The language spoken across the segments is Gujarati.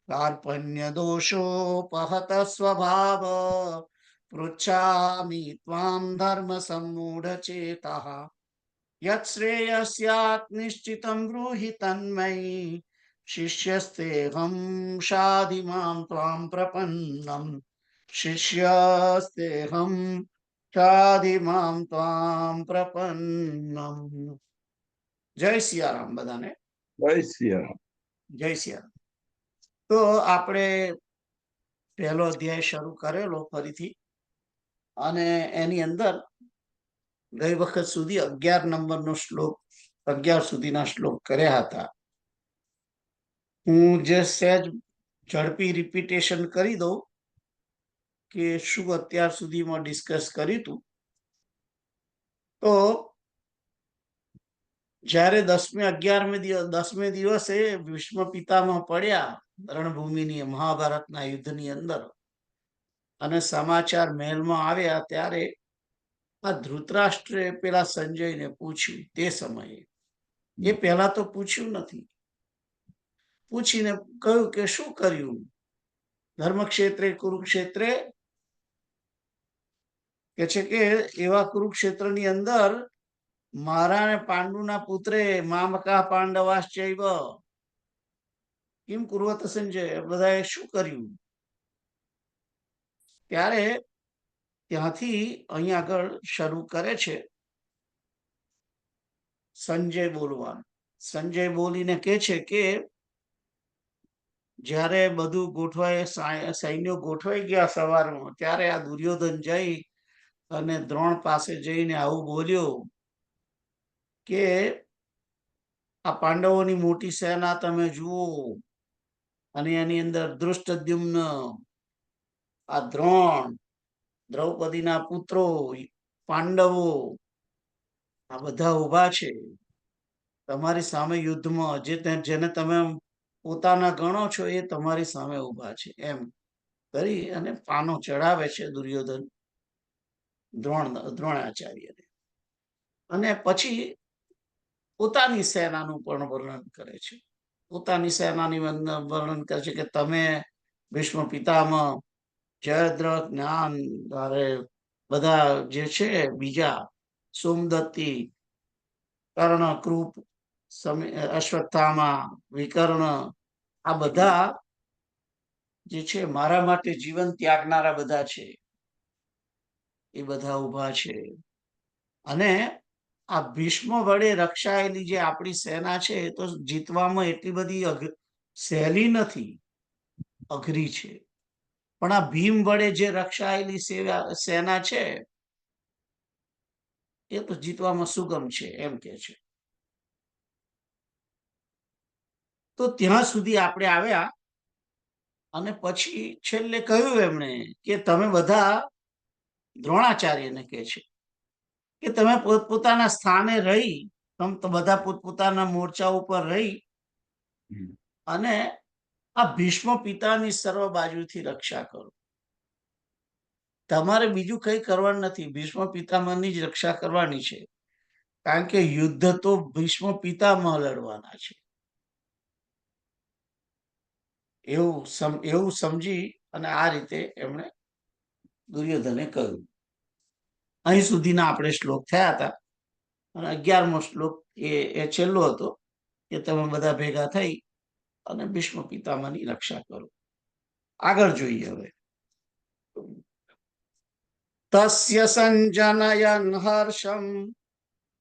कार्पण्य दोषोपहत स्वभाव पृच्छामि त्वां धर्म सम्मूढचेतः यच्छ्रेयस्यात् निश्चितं ब्रूहि तन्मयि शिष्यस्तेऽहं शाधि मां त्वां प्रपन्नम् शिष्यस्तेऽहं शाधि मां त्वां प्रपन्नम्। જય સિયારામ બધાને. જય સિયારામ. જય સિયારામ. તો આપણે પહેલો અધ્યાય શરૂ કરેલો ફરીથી, અને એની અંદર ગઈ વખત સુધી 11 નંબરનો શ્લોક 11 સુધીના શ્લોક કર્યા હતા. હું જે સહેજ ઝડપી રિપીટેશન કરી દઉં કે શું અત્યાર સુધીમાં ડિસ્કસ કર્યું હતું. તો જ્યારે 10મે દિવસે ભીષ્મ પિતામહ પડ્યા રણભૂમિની મહાભારતના યુદ્ધની અંદર, અને સમાચાર મહેલમાં આવ્યા, ત્યારે આ ધૃતરાષ્ટ્રે પેલા સંજયને પૂછ્યું. તે સમયે એ પહેલા તો પૂછ્યું નથી, પૂછીને કહ્યું કે શું કર્યું ધર્મક્ષેત્રે કુરુક્ષેત્રે, કે છે કે એવા કુરુક્ષેત્રની અંદર મારા ને પાંડુના પુત્રે મામકા પાંડવાશ્ચૈવ કિમ કુર્વત સંજય, બધાએ શું કર્યું. ત્યારે ત્યાંથી અહીં આગળ શરૂ કરે છે સંજય બોલવાનું. સંજય બોલીને કે છે કે જ્યારે બધું સૈન્યો ગોઠવાઈ ગયા સવારમાં, ત્યારે આ દુર્યોધન જઈ અને દ્રોણ પાસે જઈને આવું બોલ્યો કે આ પાંડવોની મોટી સેના તમે જુઓ, અને એની અંદર ધૃષ્ટદ્યુમ્ન, આ દ્રોણ, દ્રૌપદીના પુત્રો, પાંડવો, આ બધા ઉભા છે તમારી સામે યુદ્ધમાં. જેને તમે પોતાના ગણો છો એ તમારી સામે ઉભા છે, એમ કરી અને પાનો ચડાવે છે દુર્યોધન દ્રોણાચાર્યને. અને પછી પોતાની સેનાનું પણ વર્ણન કરે છે. પોતાની સેનાની વર્ણન કરે છે કે તમે ભીષ્મ પિતામહ, જયદ્રથ, જ્ઞાન, બધા જે છે બીજા, સોમદત્તી, કર્ણ, કૃપ, અશ્વત્થામા, વિકર્ણ, આ બધા જે છે મારા માટે જીવન ત્યાગનારા બધા છે, એ બધા ઉભા છે. અને આ ભીષ્મ વડે રક્ષાયેલી જે આપણી સેના છે એ તો જીતવામાં એટલી બધી સહેલી નથી, અઘરી છે. પણ આ ભીમ વડે જે રક્ષાયેલી સેના છે એ તો જીતવામાં સુગમ છે, એમ કે છે. તો ત્યાં સુધી આપણે આવ્યા, અને પછી છેલ્લે કહ્યું એમણે કે તમે બધા દ્રોણાચાર્યને કહે છે કે તમે પોતપોતાના સ્થાને રહી, તમે બધા પોતપોતાના મોરચા ઉપર રહી અને આ ભીષ્મ પિતાની સર્વ બાજુથી રક્ષા કરો. તમારે બીજું કઈ કરવાનું નથી, ભીષ્મ પિતામહની જ રક્ષા કરવાની છે, કારણ કે યુદ્ધ તો ભીષ્મ પિતામહ લડવાના છે. એવું સમજી અને આ રીતે એમણે દુર્યોધને કહ્યું. અહીં સુધીના આપણે શ્લોક થયા હતા, અને 11મો શ્લોક એ છેલ્લો હતો કે તમે બધા ભેગા થઈ અને ભીષ્મ પિતામહની રક્ષા કરો. આગળ જોઈએ હવે. તસ્ય સંજનયન હર્ષમ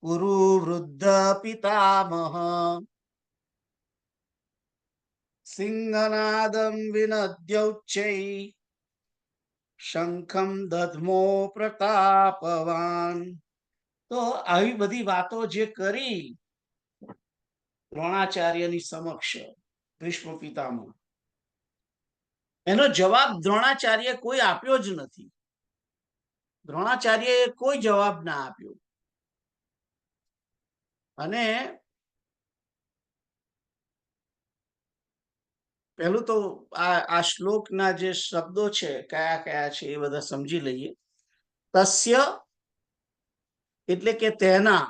કુરુ વૃદ્ધ પિતામહ સિંહનાદમ વિનદ્યોચ્ચૈ શંખમ દધમો પ્રતાપવાન. તો આવી બધી વાતો જે કરી દ્રોણાચાર્યની સમક્ષ ભીષ્મ પિતામહ, એનો જવાબ દ્રોણાચાર્ય કોઈ આપ્યો જ નથી. દ્રોણાચાર્યએ કોઈ જવાબ ના આપ્યો. અને પહેલું તો આ શ્લોકના જે શબ્દો છે કયા કયા છે એ બધા સમજી લઈએ. તસ્ય એટલે કે તેના,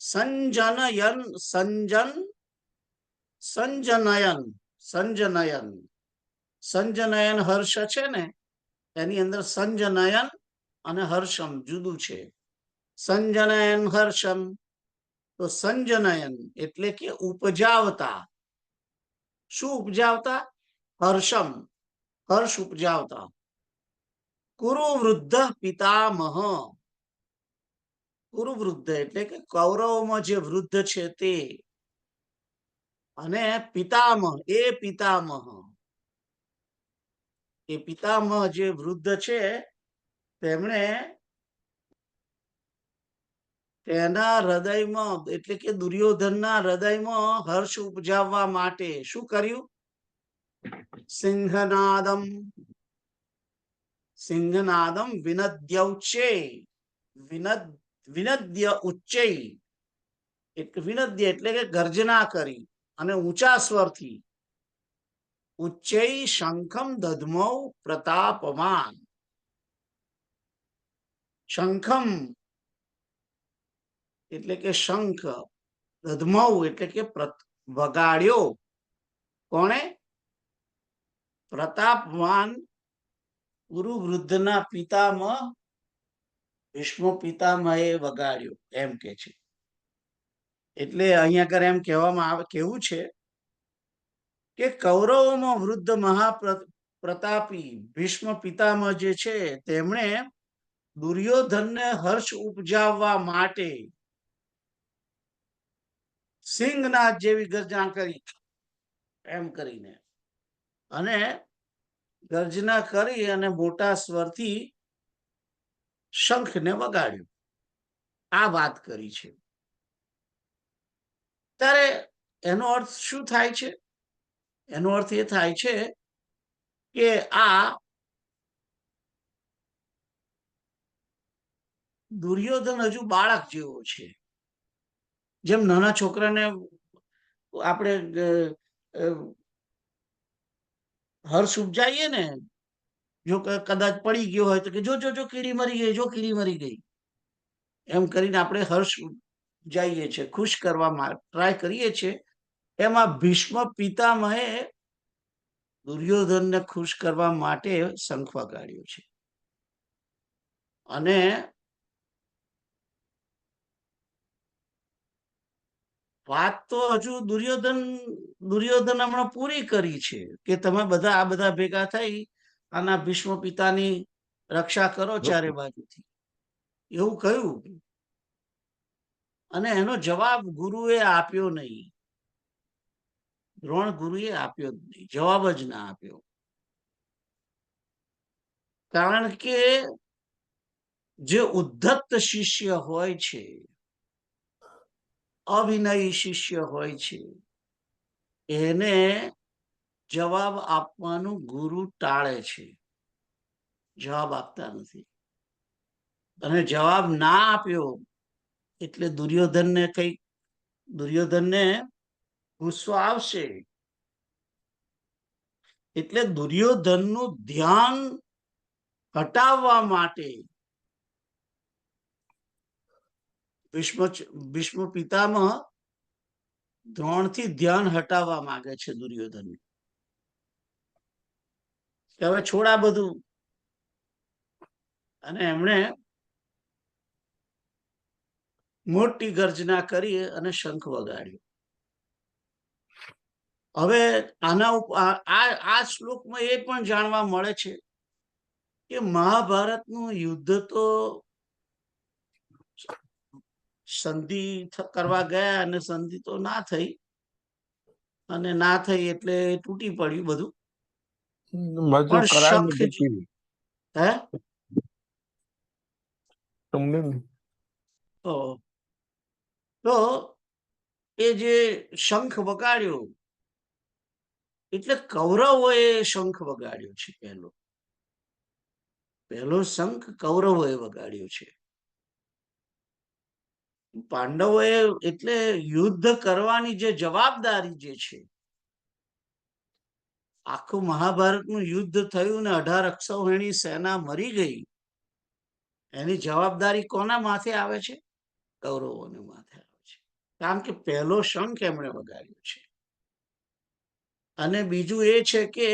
સંજનયન, સંજનયન, સંજનયન હર્ષ છે ને, એની અંદર સંજનયન અને હર્ષમ જુદું છે. સંજનયન હર્ષમ, તો સંજનયન એટલે કે ઉપજાવતા. શું ઉપજાવતા? હર્ષમ, હર્ષ ઉપજાવતા. કુરુ વૃદ્ધ પિતામહ, કુરુ વૃદ્ધ એટલે કે કૌરવોમાં જે વૃદ્ધ છે તે, અને પિતામહ એ પિતામહ, એ પિતામહ જે વૃદ્ધ છે તેમણે તેના હૃદયમાં એટલે કે દુર્યોધનના હૃદયમાં હર્ષ ઉપજાવવા માટે શું કર્યું? સિંહનાદમ, સિંહનાદમ વિનદ્યૌચે, વિનદ્ય ઉચ્ચે, વિનદ્ય એટલે કે ગર્જના કરી અને ઊંચા સ્વરથી. ઉચ્ચૈ શંખમ દધમૌ પ્રતાપમાન, શંખમ એટલે કે શંખ, દધમૌ એટલે કે વગાડ્યો. કોણે? પ્રતાપવાન કુરુ વૃદ્ધના પિતામહ ભીષ્મ પિતામહે વગાડ્યો એમ કે છે. એટલે અહીંયા આગળ એમ કહેવામાં આવે, કેવું છે કે કૌરવોમાં વૃદ્ધ મહાપ્રતાપી ભીષ્મ પિતામહ જે છે તેમણે દુર્યોધનને હર્ષ ઉપજાવવા માટે સિંહનાદ જેવી ગર્જના કરી, એમ કરીને, અને ગર્જના કરી અને મોટા સ્વરથી શંખને વગાડ્યું. આ વાત કરી છે. ત્યારે એનો અર્થ શું થાય છે? એનો અર્થ એ થાય છે કે આ દુર્યોધન હજુ બાળક જેવો છે. જેમ નાના છોકરાને આપણે હર્ષ ઉપજાવીએ ને, જો કદાચ પડી ગયો હોય તો કે જો જો જો કીડી મરી ગઈ, જો કીડી મરી ગઈ, એમ કરીને આપણે હર્ષ ઉપજાવીએ છીએ, ખુશ કરવા ટ્રાય કરીએ છીએ. એમાં ભીષ્મ પિતામહે દુર્યોધનને ખુશ કરવા માટે શંખ વગાડ્યો છે. અને વાત તો હજુ દુર્યોધન હમણાં પૂરી કરી છે કે તમે બધા આ બધા ભેગા થઈ આના ભીષ્મ પિતાની રક્ષા કરો ચારે બાજુથી, એવું કહ્યું. અને એનો જવાબ ગુરુએ આપ્યો નહીં, દ્રોણ ગુરુએ આપ્યો જ નહીં, જવાબ જ ના આપ્યો. કારણ કે જે ઉદ્ધત શિષ્ય હોય છે, અવિનયી શિષ્ય હોય છે, એને જવાબ આપવાનું ગુરુ ટાળે છે, જવાબ આપતા નથી. અને જવાબ ના આપ્યો એટલે દુર્યોધનને ગુસ્સો આવશે. એટલે દુર્યોધનનું ધ્યાન હટાવવા માટે ભીષ્મ પિતામહ દ્રોણથી ધ્યાન હટાવવા માંગે છે દુર્યોધન. હવે છોડા બધું, અને એમણે મોટી ગર્જના કરી અને શંખ વગાડ્યો. હવે આ શ્લોકમાં એ પણ જાણવા મળે છે કે મહાભારતનું યુદ્ધ તો સંધિ કરવા ગયા અને સંધિ તો ના થઈ, અને ના થઈ એટલે તૂટી પડ્યું બધું. પણ શંખ હે તો એ જે શંખ વગાડ્યો એટલે કૌરવોએ શંખ વગાડ્યો છે. પહેલો શંખ કૌરવોએ વગાડ્યો છે. પાંડવોએ એટલે યુદ્ધ કરવાની જે જવાબદારી જે છે, આખું મહાભારતનું યુદ્ધ થયું ને 18 અક્ષૌહિણી સેના મરી ગઈ, એની જવાબદારી કોના માથે આવે છે? કૌરવોને માથે આવે છે. કારણ કે પહેલો શંખ એમણે વગાડ્યો છે. અને બીજું એ છે કે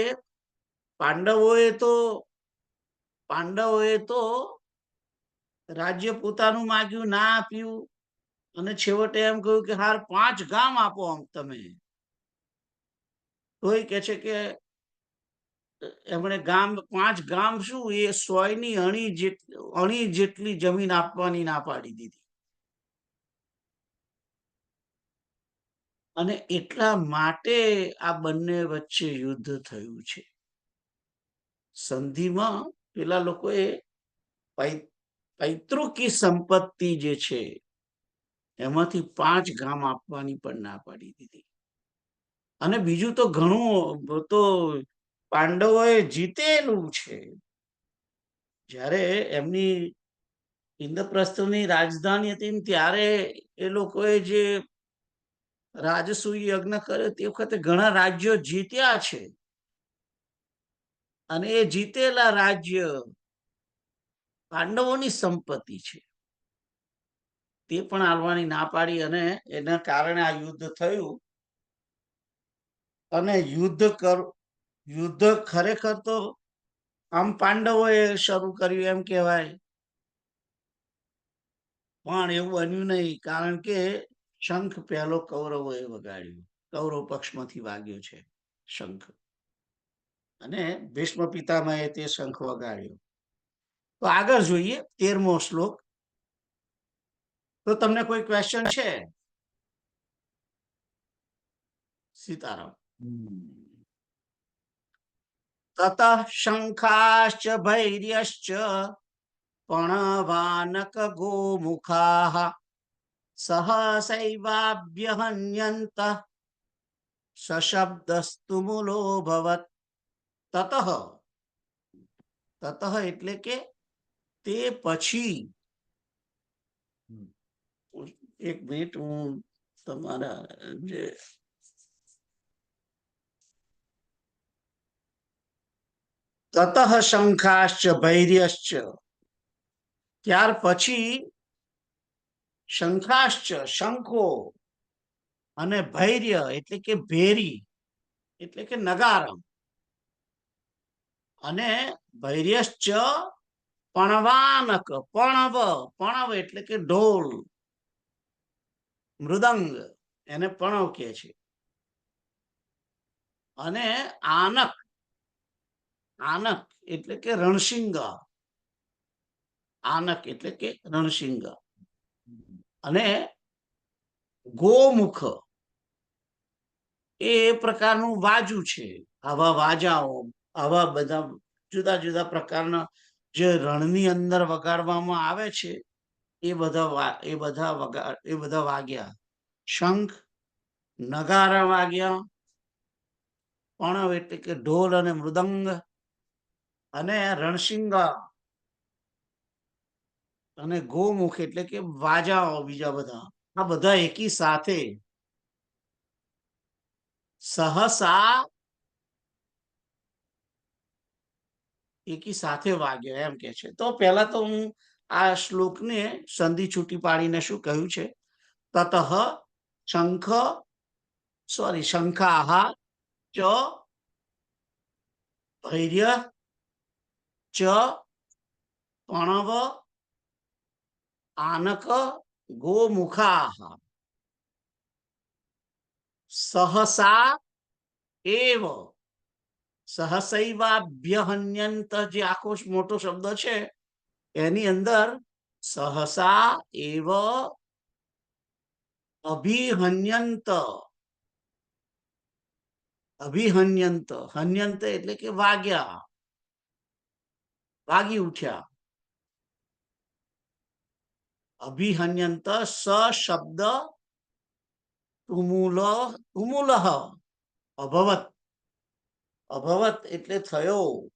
પાંડવોએ તો રાજ્ય પોતાનું માગ્યું, ના આપ્યું, અને છેવટે એમ કહ્યું કે હાર 5 ગામ આપો આમ તમે. તોય કે છે કે એમણે 5 ગામ શું, એ 100 ની અણી જેટલી જમીન આપવાની ના પાડી દીધી. અને એટલા માટે આ બંને વચ્ચે યુદ્ધ થયું છે. સંધિમાં પેલા લોકોએ પૈતૃકી સંપત્તિ જે છે એમાંથી 5 ગામ આપવાની પણ ના પાડી દીધી. અને બીજું તો ઘણું તો પાંડવોએ જીતેલું છે. જ્યારે એમની ઇન્દ્રપ્રસ્થની રાજધાની હતી ને ત્યારે એ લોકોએ જે રાજસૂય યજ્ઞ કર્યો તે વખતે ઘણા રાજ્યો જીત્યા છે. અને એ જીતેલા રાજ્ય પાંડવોની સંપત્તિ છે. તે પણ આલવાની ના પાડી અને એના કારણે આ યુદ્ધ થયું. અને યુદ્ધ ખરેખર તો આમ પાંડવોએ શરૂ કર્યું એમ કહેવાય, પણ એવું બન્યું નહીં, કારણ કે શંખ પહેલો કૌરવોએ વગાડ્યો, કૌરવ પક્ષમાંથી વાગ્યો છે શંખ, અને ભીષ્મ પિતામહે તે શંખ વગાડ્યો. તો આગળ જોઈએ 13મો શ્લોક. તો તમને કોઈ ક્વેશ્ચન છે? સીતારામ. તતઃ શંખાશ્ચ ભૈર્યશ્ચ પણવાનક ગોમુખાઃ સહસૈવાભ્યહન્યન્ત સશબ્દસ્તુ મૂલોऽભવત. તતઃ એટલે કે તે પછી. એક મિનિટ, હું તમારા જે તતઃ શંખાશ્ચ ભૈર્યશ્ચ, ત્યાર પછી શંખાશ્ચ શંખો, અને ભૈર્ય એટલે કે ભેરી એટલે કે નગારા, અને ભૈર્યશ્ચ પણવાનક, પણવ એટલે કે ઢોલ, મૃદંગ એને પણવ કહે છે, અને આનક એટલે કે રણશિંગા, એટલે કે રણશિંગા, અને ગોમુખ એ પ્રકારનું વાજુ છે. આવા વાજાઓ, આવા બધા જુદા જુદા પ્રકારના જે રણની અંદર વગાડવામાં આવે છે એ બધા વાગ્યા. શંખ, નગારા વાગ્યા, પણવ એટલે કે ઢોલ અને મૃદંગ, અને રણશિંગા અને ગોમુખ એટલે કે વાજાઓ બીજા બધા, આ બધા એકી સાથે સહસા એકી સાથે વાગ્યો એમ કે છે. તો પહેલા તો હું આ શ્લોકને સંધિ છૂટી પાડીને શું કહ્યું છે, તતઃ શંખાઃ ચ ભૈર્ય ચ પણવ આનક ગોમુખાઃ સહસા એવ સહસૈવાભ્યહન્યંત, જે આખો મોટો શબ્દ છે એની અંદર સહસા એવ અભિહન્યંત, હન્યંત એટલે કે વાગ્યા, વાગી ઉઠ્યા. અભિહન્યંત શબ્દ તુમુલઃ અભવત એટલે થયો,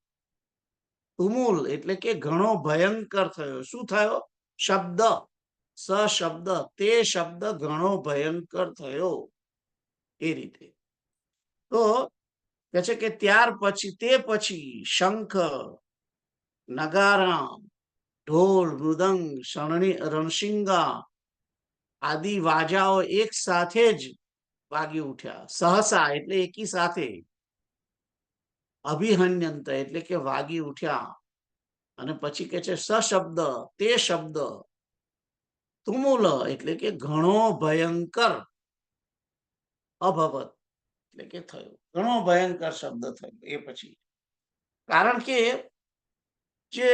તુમુલ એટલે કે ઘણો ભયંકર થયો. શું થયો? શબ્દ, શબ્દ, તે શબ્દ ઘણો ભયંકર થયો, એ રીતે. તો કે છે કે ત્યાર પછી, તે પછી શંખ, નગારા, ઢોલ, મૃદંગ, રણશિંગા આદિ વાજાઓ એક સાથે જ વાગી ઉઠ્યા. સહસા એટલે એકી સાથે, અભિહન્યંત એટલે કે વાગી ઉઠ્યા. અને પછી કે છે સશબ્દ, તે શબ્દ, તુમુલ એટલે કે ઘણો ભયંકર, અભવત એટલે કે થયો, ઘણો ભયંકર શબ્દ થયો. એ પછી કારણ કે જે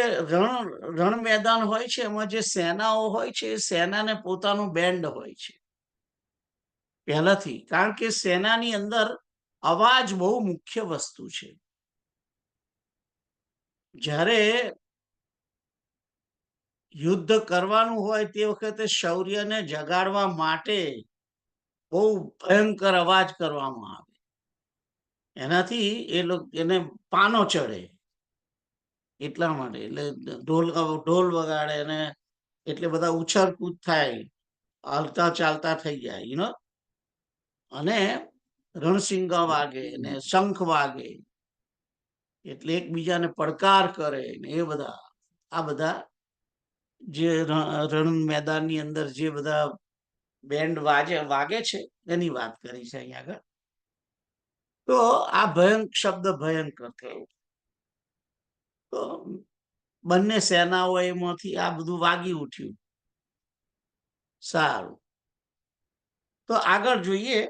રણ મેદાન હોય છે એમાં જે સેનાઓ હોય છે એ સેનાને પોતાનું બેન્ડ હોય છે પહેલાથી, કારણ કે સેનાની અંદર અવાજ બહુ મુખ્ય વસ્તુ છે. જ્યારે યુદ્ધ કરવાનું હોય તે વખતે શૌર્યને જગાડવા માટે બહુ ભયંકર અવાજ કરવામાં આવે, એનાથી એને પાનો ચડે. એટલા માટે એટલે ઢોલ વગાડે ને એટલે બધા ઉછળ કૂદ થાય, હાલતા ચાલતા થઈ જાય, અને રણસિંગા વાગે ને શંખ વાગે એટલે એકબીજાને પડકાર કરે ને એ બધા, આ બધા જે રણ મેદાનની અંદર જે બધા બેન્ડ વાગે છે એની વાત કરી છે અહીંયા આગળ. તો આ શબ્દ ભયંકર થયો. તો બંને સેનાઓ એમાંથી આ બધું વાગી ઉઠ્યું. સારું, તો આગળ જોઈએ.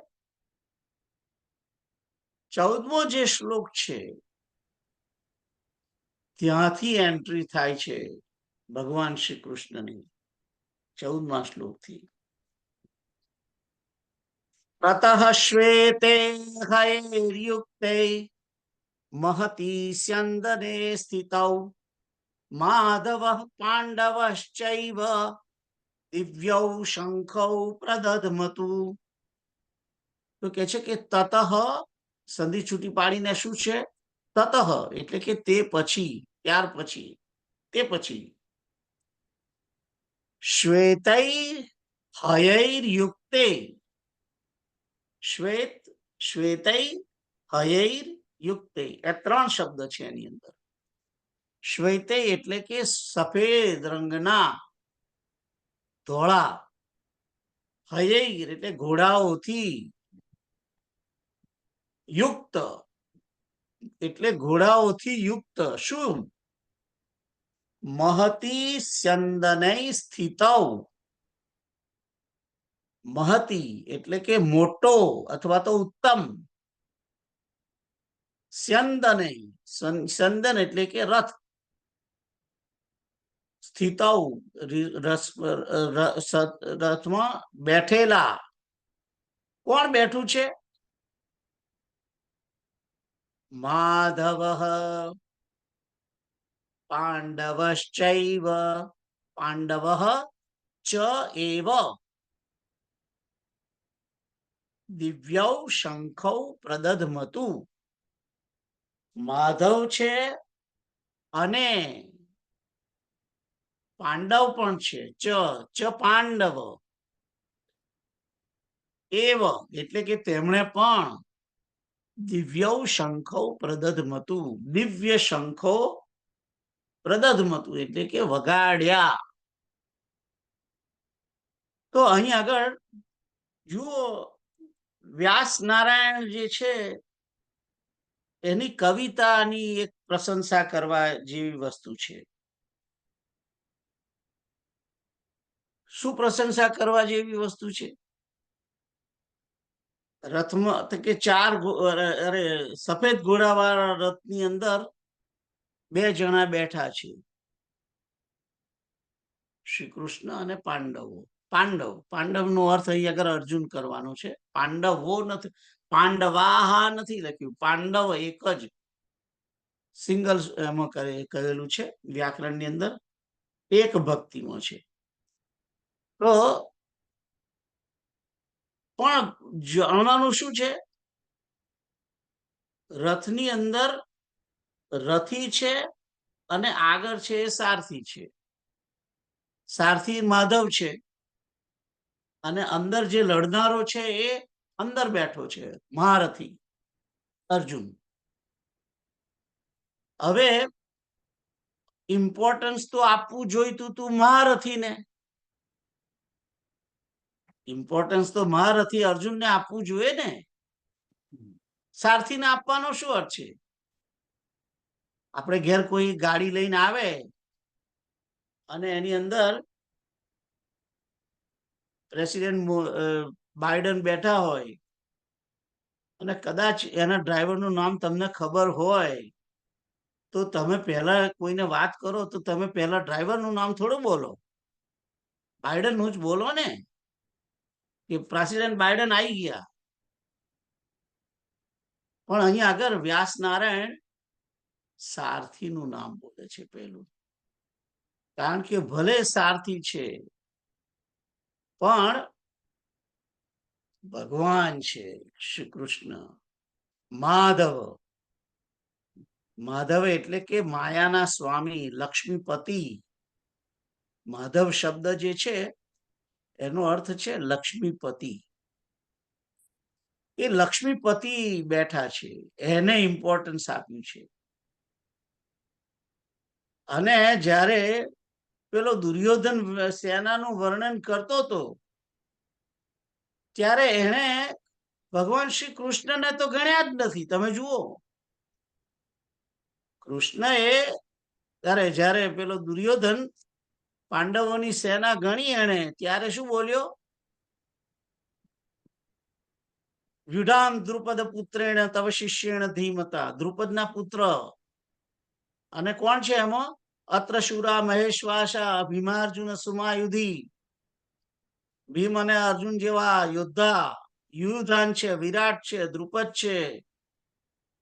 14મો જે શ્લોક છે ત્યાંથી એન્ટ્રી થાય છે ભગવાન શ્રી કૃષ્ણની, 14મા શ્લોકથી. તતઃ શ્વેતે હયૈર્યુક્તે મહતી સ્યંદને સ્થિતૌ માધવઃ પાંડવશ્ચૈવ દિવ્યૌ શંખૌ પ્રદધમતુ. તો કે છે કે તતઃ સંધિ છૂટી પાડીને શું છે? તતઃ એટલે કે તે પછી, ત્યાર પછી, તે પછી. શ્વેતૈ હયૈર્યુક્તે, શ્વેત, શ્વેતૈ હયૈર્યુક્તે, એ 3 શબ્દ છે એની અંદર. શ્વેતે એટલે કે સફેદ રંગના, ધોળા. હયૈર એટલે ઘોડાઓથી, યુક્ત એટલે ઘોડાઓથી યુક્ત. શું? મહતી સ્યંદનૈ સ્થિતૌ, મહતી એટલે કે મોટો અથવા તો ઉત્તમ. સ્યંદનૈ, સ્યંદન એટલે કે રથ. સ્થિતૌ રથમાં બેઠેલા. કોણ બેઠું છે? માધવ પાંડવશ્ચૈવ, પાંડવ ચ એવ દિવ્યૌ શંખૌ પ્રદધમતુ. માધવ છે અને પાંડવ પણ છે. ચ પાંડવ એવ એટલે કે તેમણે પણ દિવ્યૌ શંખો પ્રદધમતુ, દિવ્ય શંખો પ્રદધમતુ એટલે કે વગાડ્યા. તો અહીં આગળ જુઓ, વ્યાસ નારાયણ જે છે એની કવિતાની એક પ્રશંસા કરવા જેવી વસ્તુ છે. શું પ્રશંસા કરવા જેવી વસ્તુ છે? રથમાં કે 4 સફેદ ઘોડાવાળા રથની અંદર 2 જણા બેઠા છે, શ્રી કૃષ્ણ અને પાંડવો. પાંડવ નો અર્થ અહીં આગળ અર્જુન કરવાનો છે. પાંડવો નથી, પાંડવાહા નથી લખ્યું. પાંડવ એક જ સિંગલ એમાં કહેલું છે વ્યાકરણની અંદર, એક ભક્તિમાં છે. તો પણ જાણવાનું શું છે? રથની અંદર રથી છે અને આગળ છે એ સારથી છે. સારથી માધવ છે અને અંદર જે લડનારો છે એ અંદર બેઠો છે, મહારથી અર્જુન. હવે ઇમ્પોર્ટન્સ તો આપવું જોઈતું તું મહારથીને. ઇમ્પોર્ટન્સ તો મહારથી અર્જુનને આપવું જોઈએ ને. સારથીને આપવાનો શું અર્થ છે? આપણે ઘેર કોઈ ગાડી લઈને આવે અને એની અંદર પ્રેસિડેન્ટ બાઇડન બેઠા હોય અને કદાચ એના ડ્રાઈવરનું નામ તમને ખબર હોય તો તમે પહેલા કોઈને વાત કરો તો તમે પહેલા ડ્રાઈવરનું નામ થોડું બોલો, બાઇડનનું જ બોલો ને, કે પ્રેસિડેન્ટ બાઇડન આવી ગયા. પણ અહીં આગળ વ્યાસ નારાયણ સારથીનું નામ બોલે છે પહેલું, કારણ કે ભલે સારથી છે પણ ભગવાન છે શ્રી કૃષ્ણ. માધવ, માધવ એટલે કે માયાના સ્વામી, લક્ષ્મીપતિ. માધવ શબ્દ જે છે એનો અર્થ છે લક્ષ્મીપતિ. એ લક્ષ્મીપતિ બેઠા છે, એને ઇમ્પોર્ટન્સ આપ્યું છે. અને જ્યારે પેલો દુર્યોધન સેનાનું વર્ણન કરતો હતો ત્યારે એને ભગવાન શ્રી કૃષ્ણને તો ગણ્યા જ નથી. તમે જુઓ, કૃષ્ણએ જ્યારે પેલો દુર્યોધન પાંડવોની સેના ગણી એને ત્યારે શું બોલ્યો? યુધામ દ્રુપદ પુત્રેણ તવ શિષ્યેણ ધીમતા. દ્રુપદના પુત્ર અને કોણ છે એમાં? અત્ર શુરા મહેશ્વાસા ભીમાર્જુન સુમાયુધી. ભીમ અને અર્જુન જેવા યોદ્ધા, યુધાન છે, વિરાટ છે, દ્રુપદ છે,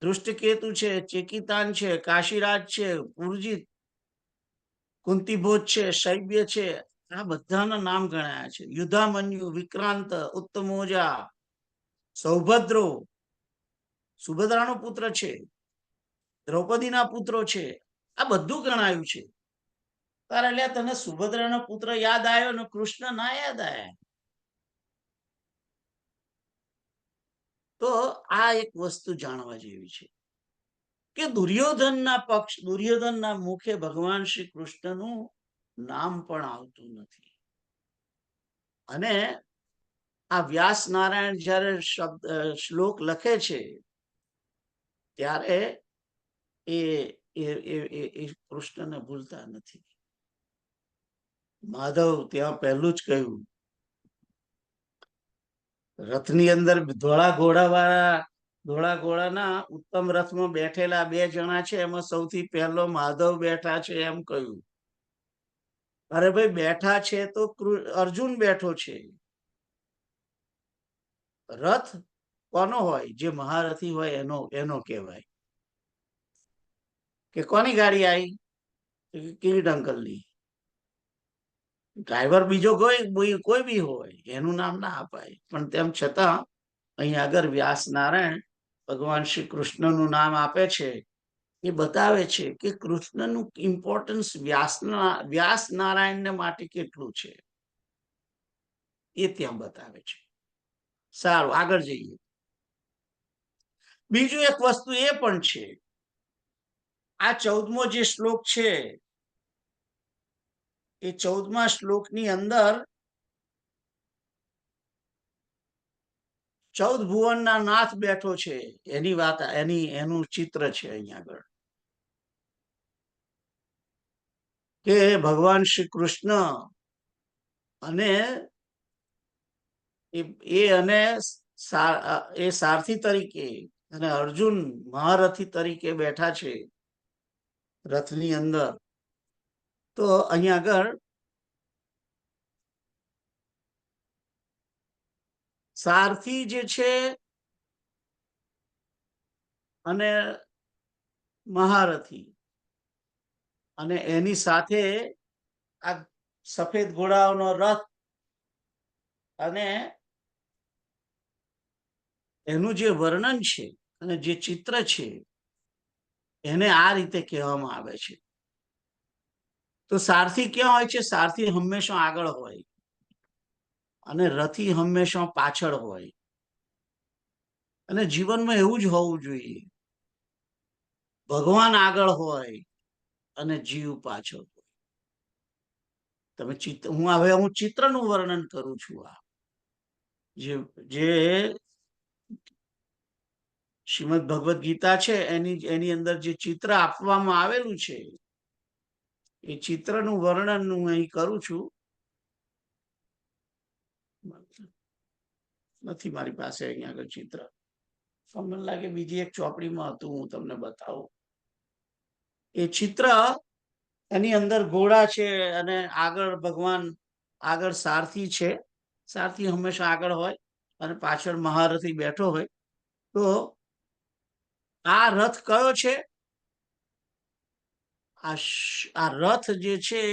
દૃષ્ટકેતુ છે, ચેકિતાન છે, કાશીરાજ છે, પુરજીત, કુંતીભોજ છે, શૈબ્ય છે, આ બધાના નામ ગણાયા છે. યુદ્ધામન્યુ, વિક્રાંત, ઉત્તમોજા, સૌભદ્રો, સુભદ્રાનો પુત્ર છે, દ્રૌપદીના પુત્રો છે, આ બધું ગણાયું છે. તારે લે તને સુભદ્રાનો પુત્ર યાદ આવ્યો ને કૃષ્ણ ના યાદ આવ્યા? તો આ એક વસ્તુ જાણવા જેવી છે કે દુર્યોધનના મુખે ભગવાન શ્રી કૃષ્ણનું નામ પણ આવતું નથી. અને આ વ્યાસ નારાયણ જ્યારે શ્લોક લખે છે ત્યારે એ કૃષ્ણને ભૂલતા નથી. માધવ ત્યાં પહેલું જ કહ્યું, રથની અંદર ધોળા ઘોડાના ઉત્તમ રથમાં બેઠેલા બે જણા છે, એમાં સૌથી પહેલો માધવ બેઠા છે એમ કહ્યું. અરે ભાઈ, બેઠા છે તો અર્જુન બેઠો છે. રથ કોનો હોય? જે મહારથી હોય એનો કહેવાય. કે કોની ગાડી આવી? કિરીટ અંકલની. ડ્રાઈવર બીજો કોઈ બી હોય, એનું નામ ના અપાય. પણ તેમ છતાં અહીં આગળ વ્યાસ નારાયણ ભગવાન શ્રી કૃષ્ણનું નામ આપે છે. એ બતાવે છે કે કૃષ્ણનું ઇમ્પોર્ટન્સ વ્યાસ નારાયણને માટે કેટલું છે એ ત્યાં બતાવે છે. સારું, આગળ જઈએ. બીજું એક વસ્તુ એ પણ છે, આ 14મો જે શ્લોક છે એ 14મા શ્લોકની અંદર 14 ભુવનના નાથ બેઠો છે એની વાત, એનું ચિત્ર છે અહીંયા આગળ. કે ભગવાન શ્રી કૃષ્ણ અને એ સારથી તરીકે અને અર્જુન મહારથી તરીકે બેઠા છે રથની અંદર. તો અહીંયા આગળ સારથી જે છે અને મહારથી અને એની સાથે આ સફેદ ઘોડાઓનો રથ અને એનું જે વર્ણન છે અને જે ચિત્ર છે એને આ રીતે કહેવામાં આવે છે. તો સારથી ક્યાં હોય છે? સારથી હંમેશા આગળ હોય અને રથી હંમેશા પાછળ હોય. અને જીવનમાં એવું જ હોવું જોઈએ. ભગવાન આગળ હોય અને જીવ પાછળ હોય. હું ચિત્રનું વર્ણન કરું છું. જે જે શ્રીમદ ભગવદ ગીતા છે એની અંદર જે ચિત્ર આપવામાં આવેલું છે એ ચિત્રનું વર્ણન હું અહીં કરું છું. નથી મારી પાસે અહીંયા આગળ ચિત્ર, મને લાગે બીજી એક ચોપડીમાં હતું, હું તમને બતાવું. એ ચિત્ર એની અંદર ઘોડા છે અને આગળ ભગવાન, આગળ સારથી છે, સારથી હંમેશા આગળ હોય અને પાછળ મહારથી બેઠો હોય. તો આ રથ કયો છે? આ રથ જે છે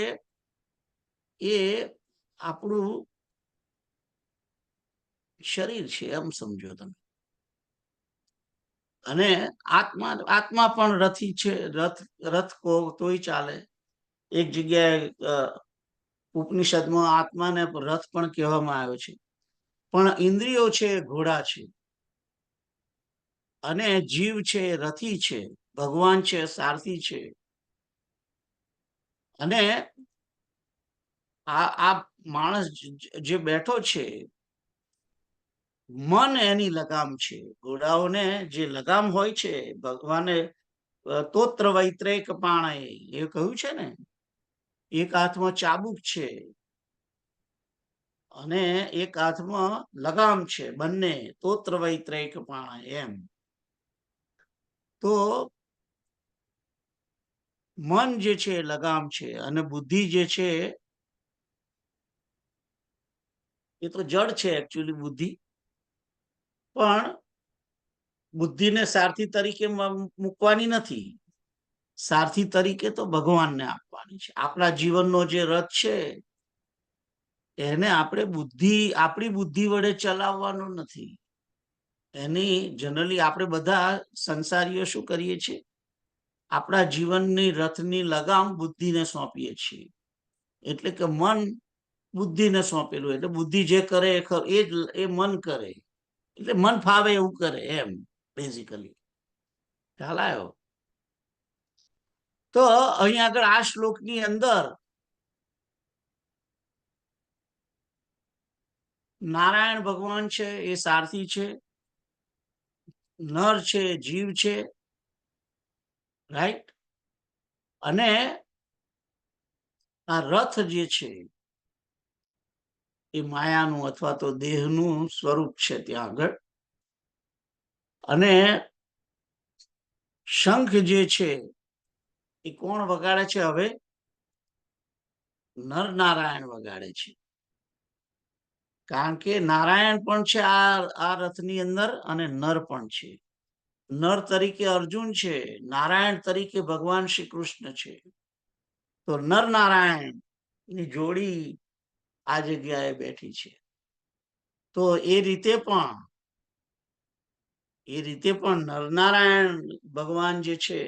એ આપણું શરીર છે એમ સમજો તમે. અને આત્મા આત્મા પણ રથી છે. રથ કહો તોય ચાલે. એક જગ્યાએ ઉપનિષદમાં આત્માને રથ પણ કહેવામાં આવ્યો છે. પણ ઇન્દ્રિયો છે ઘોડા છે અને જીવ છે રથી છે, ભગવાન છે સારથી છે. અને આ માણસ જે બેઠો છે, મન એની લગામ છે. ઘોડાઓને જે લગામ હોય છે, ભગવાને તોત્ર વૈત્રેક પાણે એ કહ્યું છે ને, એક હાથમાં ચાબુક છે અને એક હાથમાં લગામ છે, બંને તોત્ર વૈત્રેક પાણે એમ. તો મન જે છે લગામ છે અને બુદ્ધિ જે છે એ તો જડ છે એકચ્યુઅલી બુદ્ધિ. પણ બુદ્ધિને સારથી તરીકે મૂકવાની નથી. સારથી તરીકે તો ભગવાનને આપવાની છે. આપણા જીવનનો જે રથ છે એને આપણે આપણી બુદ્ધિ વડે ચલાવવાનો નથી. એની જનરલી આપણે બધા સંસારીઓ શું કરીએ છીએ? આપણા જીવનની રથની લગામ બુદ્ધિને સોંપીએ છીએ. એટલે કે મન બુદ્ધિને સોંપેલું, એટલે બુદ્ધિ જે કરે એ મન કરે, એટલે મન ફાવે એવું કરે એમ બેઝિકલી. ખ્યાલ આવ્યો? તો અહીં આગળ આ શ્લોકની અંદર નારાયણ ભગવાન છે, એ સારથી છે, નર છે, જીવ છે, રાઈટ? અને આ રથ જે છે એ માયાનું અથવા તો દેહનું સ્વરૂપ છે ત્યાં આગળ. અને શંખ જે છે એ કોણ વગાડે છે? હવે નર નારાયણ વગાડે છે. કારણ કે નારાયણ પણ છે આ રથની અંદર અને નર પણ છે. નર તરીકે અર્જુન છે, નારાયણ તરીકે ભગવાન શ્રી કૃષ્ણ છે. તો નર નારાયણ ની જોડી આ જગ્યાએ બેઠી છે. તો એ રીતે પણ નરનારાયણ ભગવાન જે છે,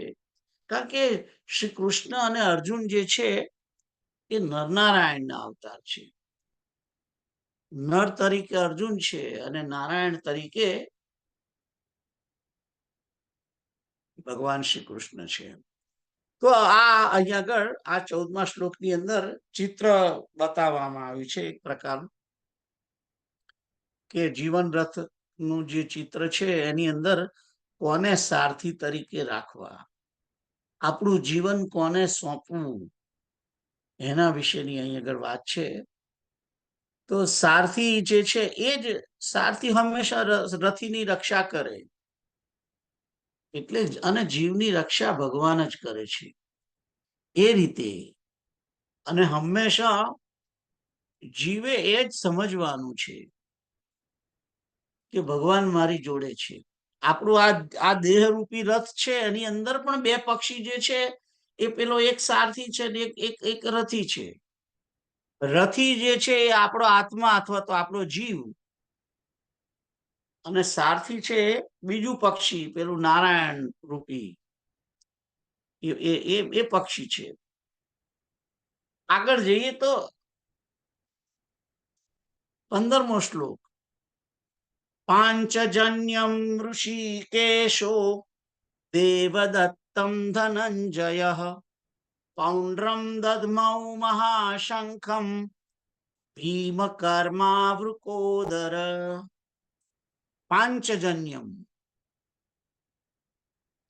કારણ કે શ્રી કૃષ્ણ અને અર્જુન જે છે એ નરનારાયણ ના અવતાર છે. નર તરીકે અર્જુન છે અને નારાયણ તરીકે ભગવાન શ્રી કૃષ્ણ છે. તો આ અહીંયા આગળ આ 14મા શ્લોકની અંદર ચિત્ર બતાવવામાં આવ્યું છે એક પ્રકારનું, કે જીવન રથ નું જે ચિત્ર છે એની અંદર કોને સારથી તરીકે રાખવા, આપણું જીવન કોને સોંપવું, એના વિશેની અહીં આગળ વાત છે. તો સારથી જે છે એ જ સારથી હંમેશા રથીની રક્ષા કરે. એટલે જ અને જીવની રક્ષા ભગવાન જ કરે છે એ રીતે. અને હંમેશા જીવે એ જ સમજવાનું છે કે ભગવાન મારી જોડે છે. આપણું આ દેહરૂપી રથ છે એની અંદર પણ બે પક્ષી જે છે એ પેલો એક સારથી છે ને એક રથી છે. રથી જે છે એ આપણો આત્મા અથવા તો આપણો જીવ, અને સારથી છે બીજું પક્ષી, પેલું નારાયણ રૂપી એ પક્ષી છે. આગળ જઈએ તો 15મો શ્લોક. પાંચજન્યમ ઋષિકેશો દેવદત્તમ ધનંજય પૌંડ્રમ દધમૌ મહાશંખમ ભીમ કર્મા વૃકોદર પાંચજન્યમ.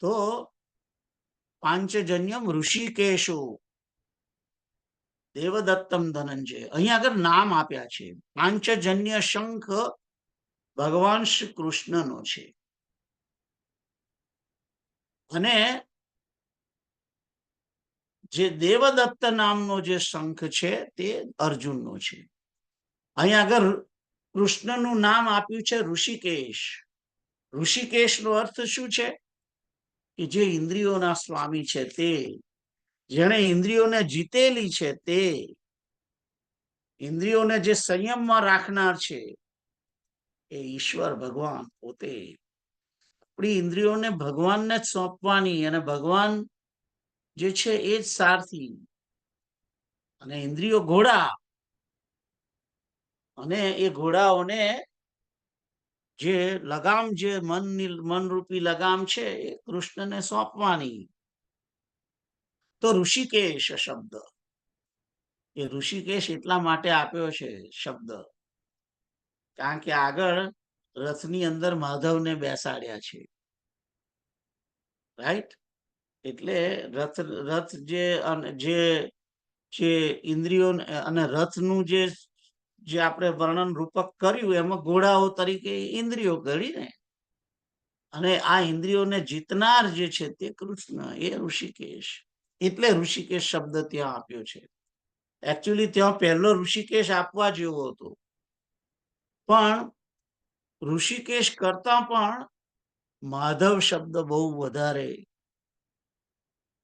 તો પાંચજન્યમ ઋષિકેશો દેવદત્તમ ધનંજય. અહીંયા આગળ નામ આપ્યા છે. પાંચજન્ય શંખ ભગવાન શ્રી કૃષ્ણનો છે અને જે દેવદત્ત નામનો જે શંખ છે તે અર્જુનનો છે. અહીંયા આગળ કૃષ્ણનું નામ આપ્યું છે ઋષિકેશ. ઋષિકેશનો અર્થ શું છે? કે જે ઇન્દ્રિયોના સ્વામી છે તે, જેણે ઇન્દ્રિયોને જીતેલી છે તે, ઇન્દ્રિયોને જે સંયમમાં રાખનાર છે એ ઈશ્વર ભગવાન પોતે. આપણી ઇન્દ્રિયોને ભગવાનને જ સોંપવાની અને ભગવાન જે છે એ જ સારથી. અને ઇન્દ્રિયો ઘોડા, અને એ ઘોડાઓને જે લગામ, જે મનરૂપી લગામ છે એ કૃષ્ણને સોંપવાની. તો ઋષિકેશ શબ્દ, એ ઋષિકેશ એટલા માટે આપ્યો છે શબ્દ કારણ કે આગળ રથની અંદર માધવને બેસાડ્યા છે, રાઈટ? એટલે રથ જે ઇન્દ્રિયો અને રથનું જે આપણે વર્ણન રૂપક કર્યું એમાં ઘોડાઓ તરીકે ઇન્દ્રિયો ગળી ને, અને આ ઇન્દ્રિયોને જીતનાર જે છે તે કૃષ્ણ, એ ઋષિકેશ. એટલે ઋષિકેશ શબ્દ ત્યાં આપ્યો છે. એકચ્યુઅલી ત્યાં પહેલો ઋષિકેશ આપવા જેવો હતો, પણ ઋષિકેશ કરતા પણ માધવ શબ્દ બહુ વધારે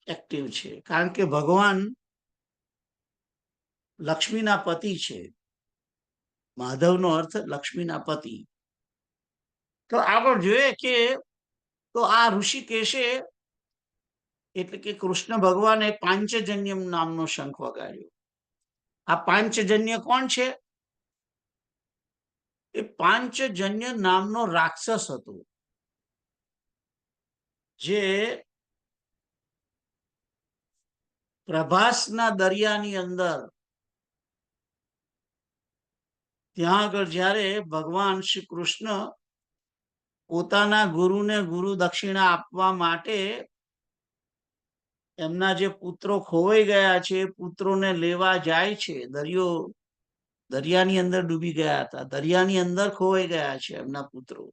એક્ટિવ છે, કારણ કે ભગવાન લક્ષ્મીના પતિ છે. માધવનો અર્થ લક્ષ્મીના પતિ. તો આગળ જોઈએ કે તો આ ઋષિકેશે એટલે કે કૃષ્ણ ભગવાને પાંચજન્યમ નામનો શંખ વગાડ્યો. આ પાંચજન્ય કોણ છે? એ પાંચજન્ય નામનો રાક્ષસ હતો, જે પ્રભાસના દરિયાની અંદર, ત્યાં આગળ જ્યારે ભગવાન શ્રી કૃષ્ણ પોતાના ગુરુને ગુરુ દક્ષિણા આપવા માટે એમના જે પુત્રો ખોવાઈ ગયા છે પુત્રોને લેવા જાય છે. દરિયાની અંદર ડૂબી ગયા હતા, દરિયાની અંદર ખોવાઈ ગયા છે એમના પુત્રો,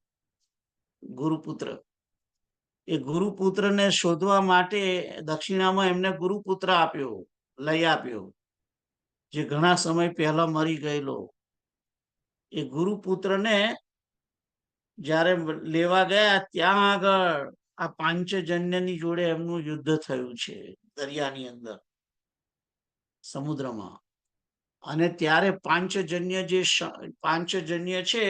ગુરુપુત્ર. એ ગુરુપુત્રને શોધવા માટે દક્ષિણામાં એમને ગુરુપુત્ર આપ્યો, લઈ આપ્યો, જે ઘણા સમય પહેલા મરી ગયેલો. એ ગુરુપુત્રને જ્યારે લેવા ગયા ત્યાં આગળ આ પાંચજન્યની જોડે એમનું યુદ્ધ થયું છે દરિયાની અંદર, સમુદ્રમાં. અને ત્યારે પાંચજન્ય છે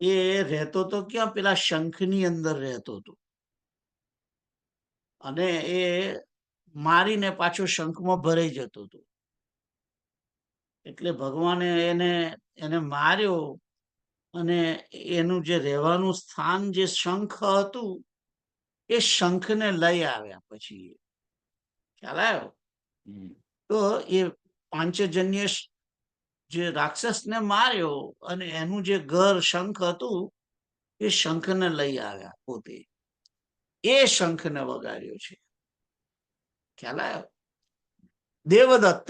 એ રહેતો તો ક્યાં? પેલા શંખની અંદર રહેતો હતો, અને એ મારીને પાછો શંખમાં ભરાઈ જતો હતો. એટલે ભગવાને એને માર્યો, અને એનું જે રહેવાનું સ્થાન જે શંખ હતું એ શંખને લઈ આવ્યા. પછી ખ્યાલ આવ્યો? તો એ પાંચજન્ય જે રાક્ષસને માર્યો અને એનું જે ઘર શંખ હતું એ શંખને લઈ આવ્યા પોતે. એ શંખને વગાડ્યો છે. ખ્યાલ આવ્યો? દેવદત્ત,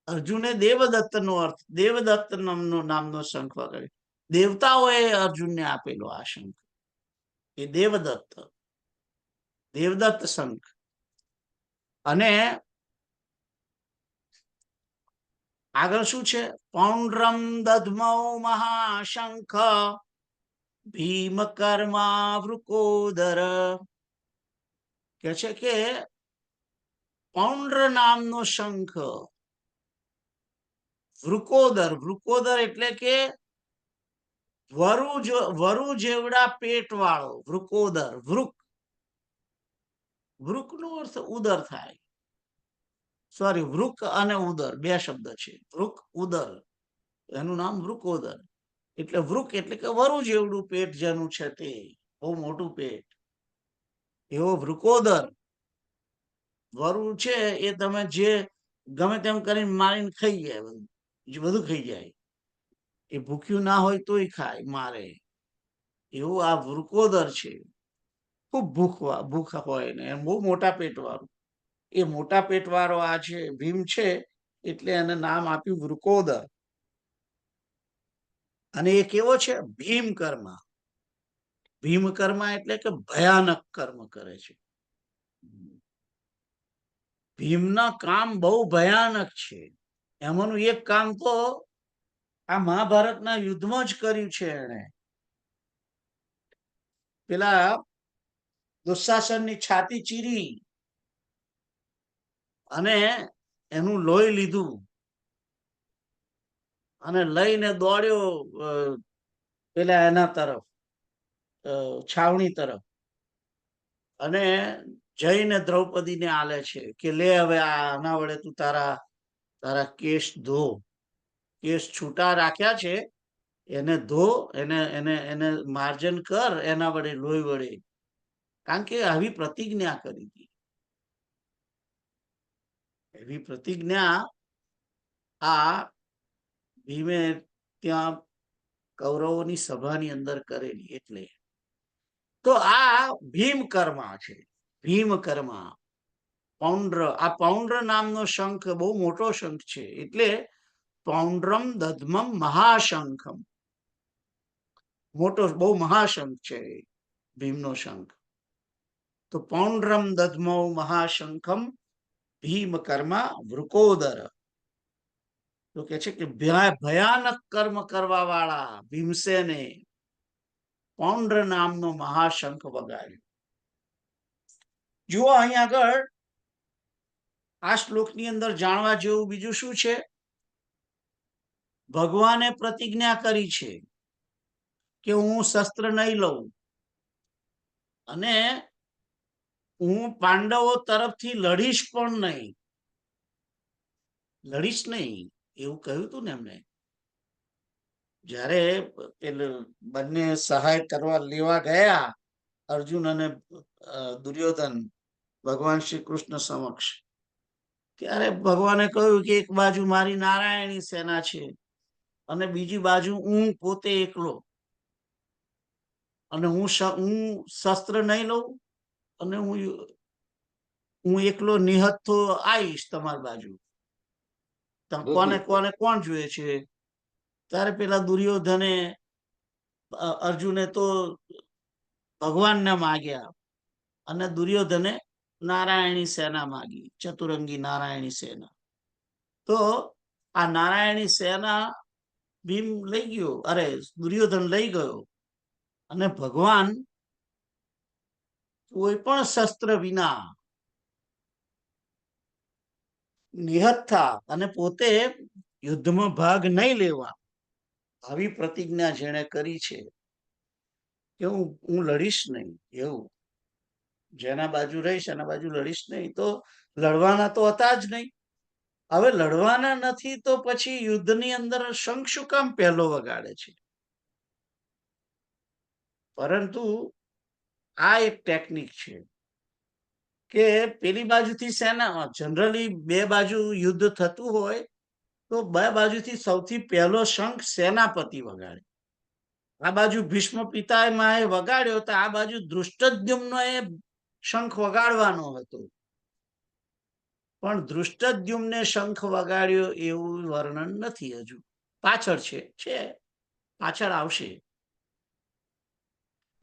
અર્જુને દેવદત્ત નો અર્થ, દેવદત્ત નામનો શંખ વગાડ્યો. દેવતાઓએ અર્જુનને આપેલો આ શંખ, એ દેવદત્ત શંખ. અને આગળ શું છે? પૌંડ્રમ દધમૌ મહાશંખ ભીમ કર્મા વૃકોદર. કે છે કે પૌંડ્ર નામનો શંખ, વૃકોદર. વૃકોદર એટલે કે વરુ જેવડા પેટ વાળો, વૃકોદર. વૃક નો અર્થ ઉદર થાય. સોરી, વૃક અને ઉદર બે શબ્દ છે. વૃક, ઉદર, એનું નામ વૃકોદર. એટલે વૃક એટલે કે વરુ જેવડું પેટ જેનું છે તે, બહુ મોટું પેટ, એવો વૃકોદર. વરુ છે એ તમે જે ગમે તેમ કરીને મારીને ખાઈ જાય બધું, જે બધું ખાઈ જાય. એ ભૂખ્યું ના હોય તોય ખાય, મારે. એવું આ વૃકોદર છે. ખૂબ ભૂખ હોય ને બહુ મોટા પેટ વાળું. એ મોટા પેટ વાળો આ છે ભીમ છે, એટલે એને નામ આપ્યું વૃકોદર. અને એ કેવો છે? ભીમ કર્મ. ભીમ કર્મ એટલે કે ભયાનક કર્મ કરે છે. ભીમના કામ બહુ ભયાનક છે. એમાંનું એક કામ તો આ મહાભારતના યુદ્ધમાં જ કર્યું છે એને. પેલા દુશાસનની છાતી ચીરી અને એનું લોહી લીધું અને લઈને દોડ્યો પેલા એના તરફ, છાવણી તરફ. અને જઈને દ્રૌપદીને આલે છે કે લે હવે આના વડે તું તારા કેસ ધો. કેસ છૂટા રાખ્યા છે, એને ધો, એને એને એને માર્જન કર એના વડે, લોહી વડે. કારણ કે આવી પ્રતિજ્ઞા કરી હતી. એવી પ્રતિજ્ઞા આ ભીમે ત્યાં કૌરવોની સભાની અંદર કરેલી. એટલે તો આ ભીમ કર્મા છે. ભીમ કર્મા. પૌંડ્ર, આ પૌંડ્ર નામનો શંખ બહુ મોટો શંખ છે. એટલે પૌંડ્રમ દધમમ મહાશંખમ. મોટો બહુ મહાશંખ છે ભીમનો શંખ. તો પૌંડ્રમ દધમૌ મહાશંખમ ભીમ કર્મા વૃકોદર. તો કે છે કે ભયાનક કર્મ કરવા વાળા ભીમસેને પૌંડ્ર નામનો મહાશંખ વગાડ્યો. જુઓ અહીં આગળ આ શ્લોકની અંદર જાણવા જેવું બીજું શું છે? ભગવાને પ્રતિજ્ઞા કરી છે કે હું શસ્ત્ર નહીં લઉં અને હું પાંડવો તરફથી લડીશ પણ નહીં. લડીશ નહીં એવું કહ્યું હતું ને એમને. જ્યારે બંને સહાય કરવા લેવા ગયા, અર્જુન અને દુર્યોધન ભગવાન શ્રી કૃષ્ણ સમક્ષ, ત્યારે ભગવાને કહ્યું કે એક બાજુ મારી નારાયણી સેના છે અને બીજી બાજુ હું પોતે એકલો, અને હું શસ્ત્ર નહીં લઉં અને હું એકલો નિહત્થો આવીશ તમારી બાજુ. કોણ જોઈએ છે? ત્યારે પેલા દુર્યોધને, અર્જુને તો ભગવાનને માગ્યા અને દુર્યોધને નારાયણી સેના માગી, ચતુરંગી નારાયણી સેના. તો આ નારાયણી સેના ભીમ લઈ ગયો, દુર્યોધન લઈ ગયો. અને ભગવાન કોઈ પણ શસ્ત્ર વિના નિહત્થા અને પોતે યુદ્ધમાં ભાગ નહીં લેવા, આવી પ્રતિજ્ઞા જેણે કરી છે કે હું લડીશ નહીં. એવું જેના બાજુ રહીશ એના બાજુ લડીશ નહીં. તો લડવાના તો હતા જ નહીં. હવે લડવાના નથી તો પછી યુદ્ધની અંદર શંખ શું કામ પહેલો વગાડે છે? પરંતુ આ એક ટેકનિક છે કે પેલી બાજુથી સેના, જનરલી બે બાજુ યુદ્ધ થતું હોય તો બે બાજુથી સૌથી પહેલો શંખ સેનાપતિ વગાડે. આ બાજુ ભીષ્મ પિતામહે વગાડ્યો તો આ બાજુ ધૃષ્ટદ્યુમ્નએ શંખ વગાડવાનો હતો. પણ ધૃષ્ટદ્યુમ્ને શંખ વગાડ્યો એવું વર્ણન નથી. હજુ પાછળ છે, પાછળ આવશે.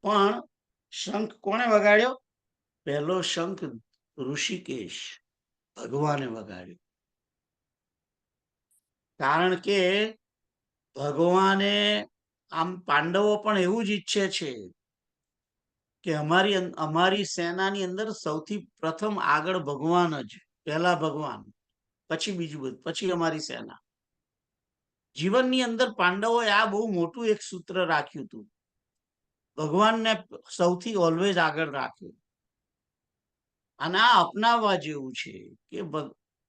પણ શંખ કોણે વગાડ્યો? પહેલો શંખ ઋષિકેશ ભગવાને વગાડ્યો. કારણ કે ભગવાને, આમ પાંડવો પણ એવું જ ઈચ્છે છે કે અમારી સેનાની અંદર સૌથી પ્રથમ આગળ ભગવાન જ, પહેલા ભગવાન, પછી બીજું બધું, પછી અમારી સેના. જીવનની અંદર પાંડવોએ આ બહુ મોટું એક સૂત્ર રાખ્યું હતું, ભગવાનને સૌથી ઓલવેઝ આગળ રાખ્યું. અને આ અપનાવવા જેવું છે કે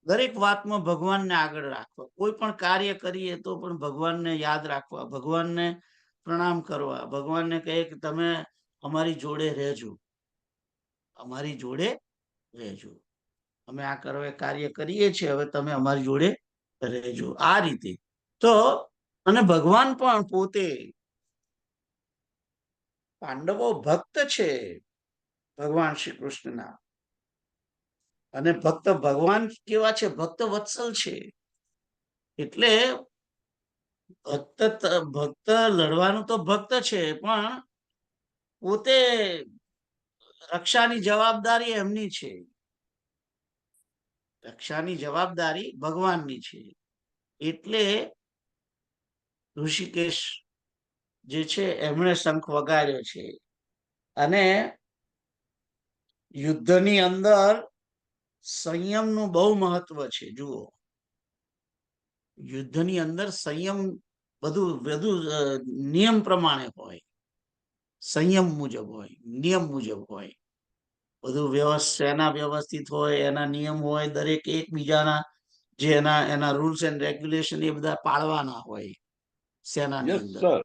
દરેક વાતમાં ભગવાનને આગળ રાખવા. કોઈ પણ કાર્ય કરીએ તો પણ ભગવાનને યાદ રાખવા, ભગવાનને પ્રણામ કરવા, ભગવાનને કહે કે તમે અમારી જોડે રહેજો, અમારી જોડે રહેજો, અમે આ કાર્ય કરીએ છીએ, હવે તમે અમારી જોડે રહેજો. આ રીતે તો અને ભગવાન પણ પોતે પાંડવો ભક્ત છે ભગવાન શ્રી કૃષ્ણના, અને ભક્ત ભગવાન કેવા છે? ભક્ત વત્સલ છે. એટલે ભક્ત લડવાનું તો ભક્ત છે, પણ પોતે રક્ષાની જવાબદારી એમની છે. રક્ષાની જવાબદારી ભગવાનની છે. એટલે ઋષિકેશ જે છે એમણે શંખ વગાડ્યો છે. અને યુદ્ધની અંદર સંયમનું બહુ મહત્વ છે. જુઓ, યુદ્ધની અંદર સંયમ બધું બધું નિયમ પ્રમાણે હોય, સંયમ મુજબ હોય, નિયમ મુજબ હોય. બધું સેના વ્યવસ્થિત હોય, એના નિયમ હોય, દરેક એકબીજાના જે એના રૂલ્સ એન્ડ રેગ્યુલેશન એ બધા પાળવાના હોય સેનાની અંદર.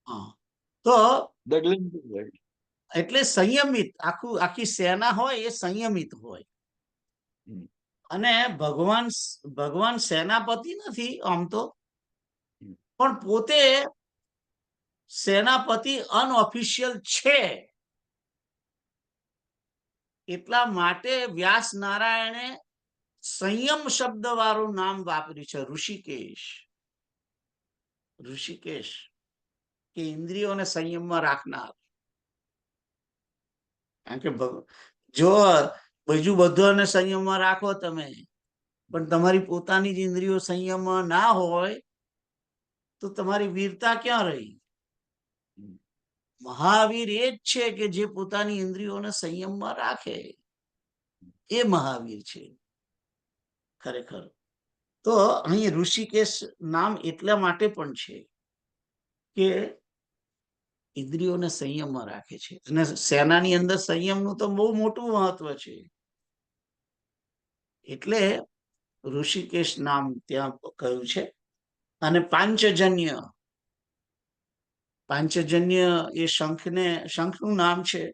હા, તો એટલે સંયમિત આખી સેના હોય એ સંયમિત હોય. અને ભગવાન સેનાપતિ નથી આમ તો, પણ પોતે સેનાપતિ અનઓફિશિયલ છે. એટલા માટે વ્યાસ નારાયણે સંયમ શબ્દ વાળું નામ વાપર્યું છે, ઋષિકેશ. ઋષિકેશ કે ઇન્દ્રિયોને સંયમમાં રાખનાર. કારણ કે જો બીજું બધાને સંયમમાં રાખો તમે, પણ તમારી પોતાની જ ઇન્દ્રિયો સંયમમાં ના હોય તો તમારી વીરતા ક્યાં રહી? મહાવીર એ જ છે કે જે પોતાની ઇન્દ્રિયોને સંયમમાં રાખે, એ મહાવીર છે ખરેખર. તો અહીં ઋષિકેશ નામ એટલા માટે પણ છે કે ઇન્દ્રિયોને સંયમમાં રાખે છે. અને સેનાની અંદર સંયમનું તો બહુ મોટું મહત્વ છે. એટલે ઋષિકેશ નામ ત્યાં કહ્યું છે. અને પાંચજન્ય એ શંખનું નામ છે.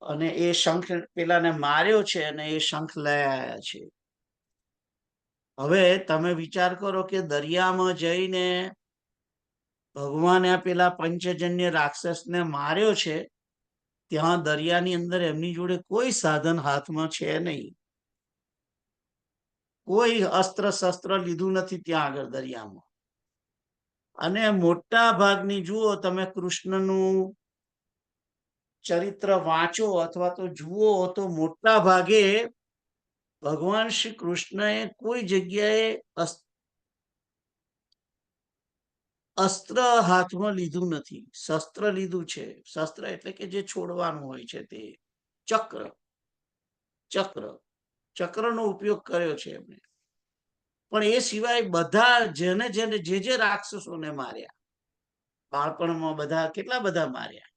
અને એ શંખ પેલાને માર્યો છે અને એ શંખ લઈ આવ્યા છે. હવે તમે વિચાર કરો કે દરિયામાં જઈને ભગવાને પેલા પંચજન્ય રાક્ષસને માર્યો છે, ત્યાં દરિયાની અંદર એમની જોડે કોઈ સાધન હાથમાં છે નહીં, કોઈ અસ્ત્ર શસ્ત્ર લીધું નથી ત્યાં આગળ દરિયામાં. અને મોટા ભાગની જુઓ તમે કૃષ્ણનું ચરિત્ર વાંચો અથવા તો જુઓ તો મોટા ભાગે ભગવાન શ્રી કૃષ્ણએ કોઈ જગ્યાએ અસ્ત્ર હાથમાં લીધું નથી, શસ્ત્ર લીધું છે. શસ્ત્ર એટલે કે જે છોડવાનું હોય છે તે ચક્રનો ઉપયોગ કર્યો છે એમણે. પણ એ સિવાય બધા જે રાક્ષસોને માર્યા બાળપણમાં, કેટલા બધા માર્યા,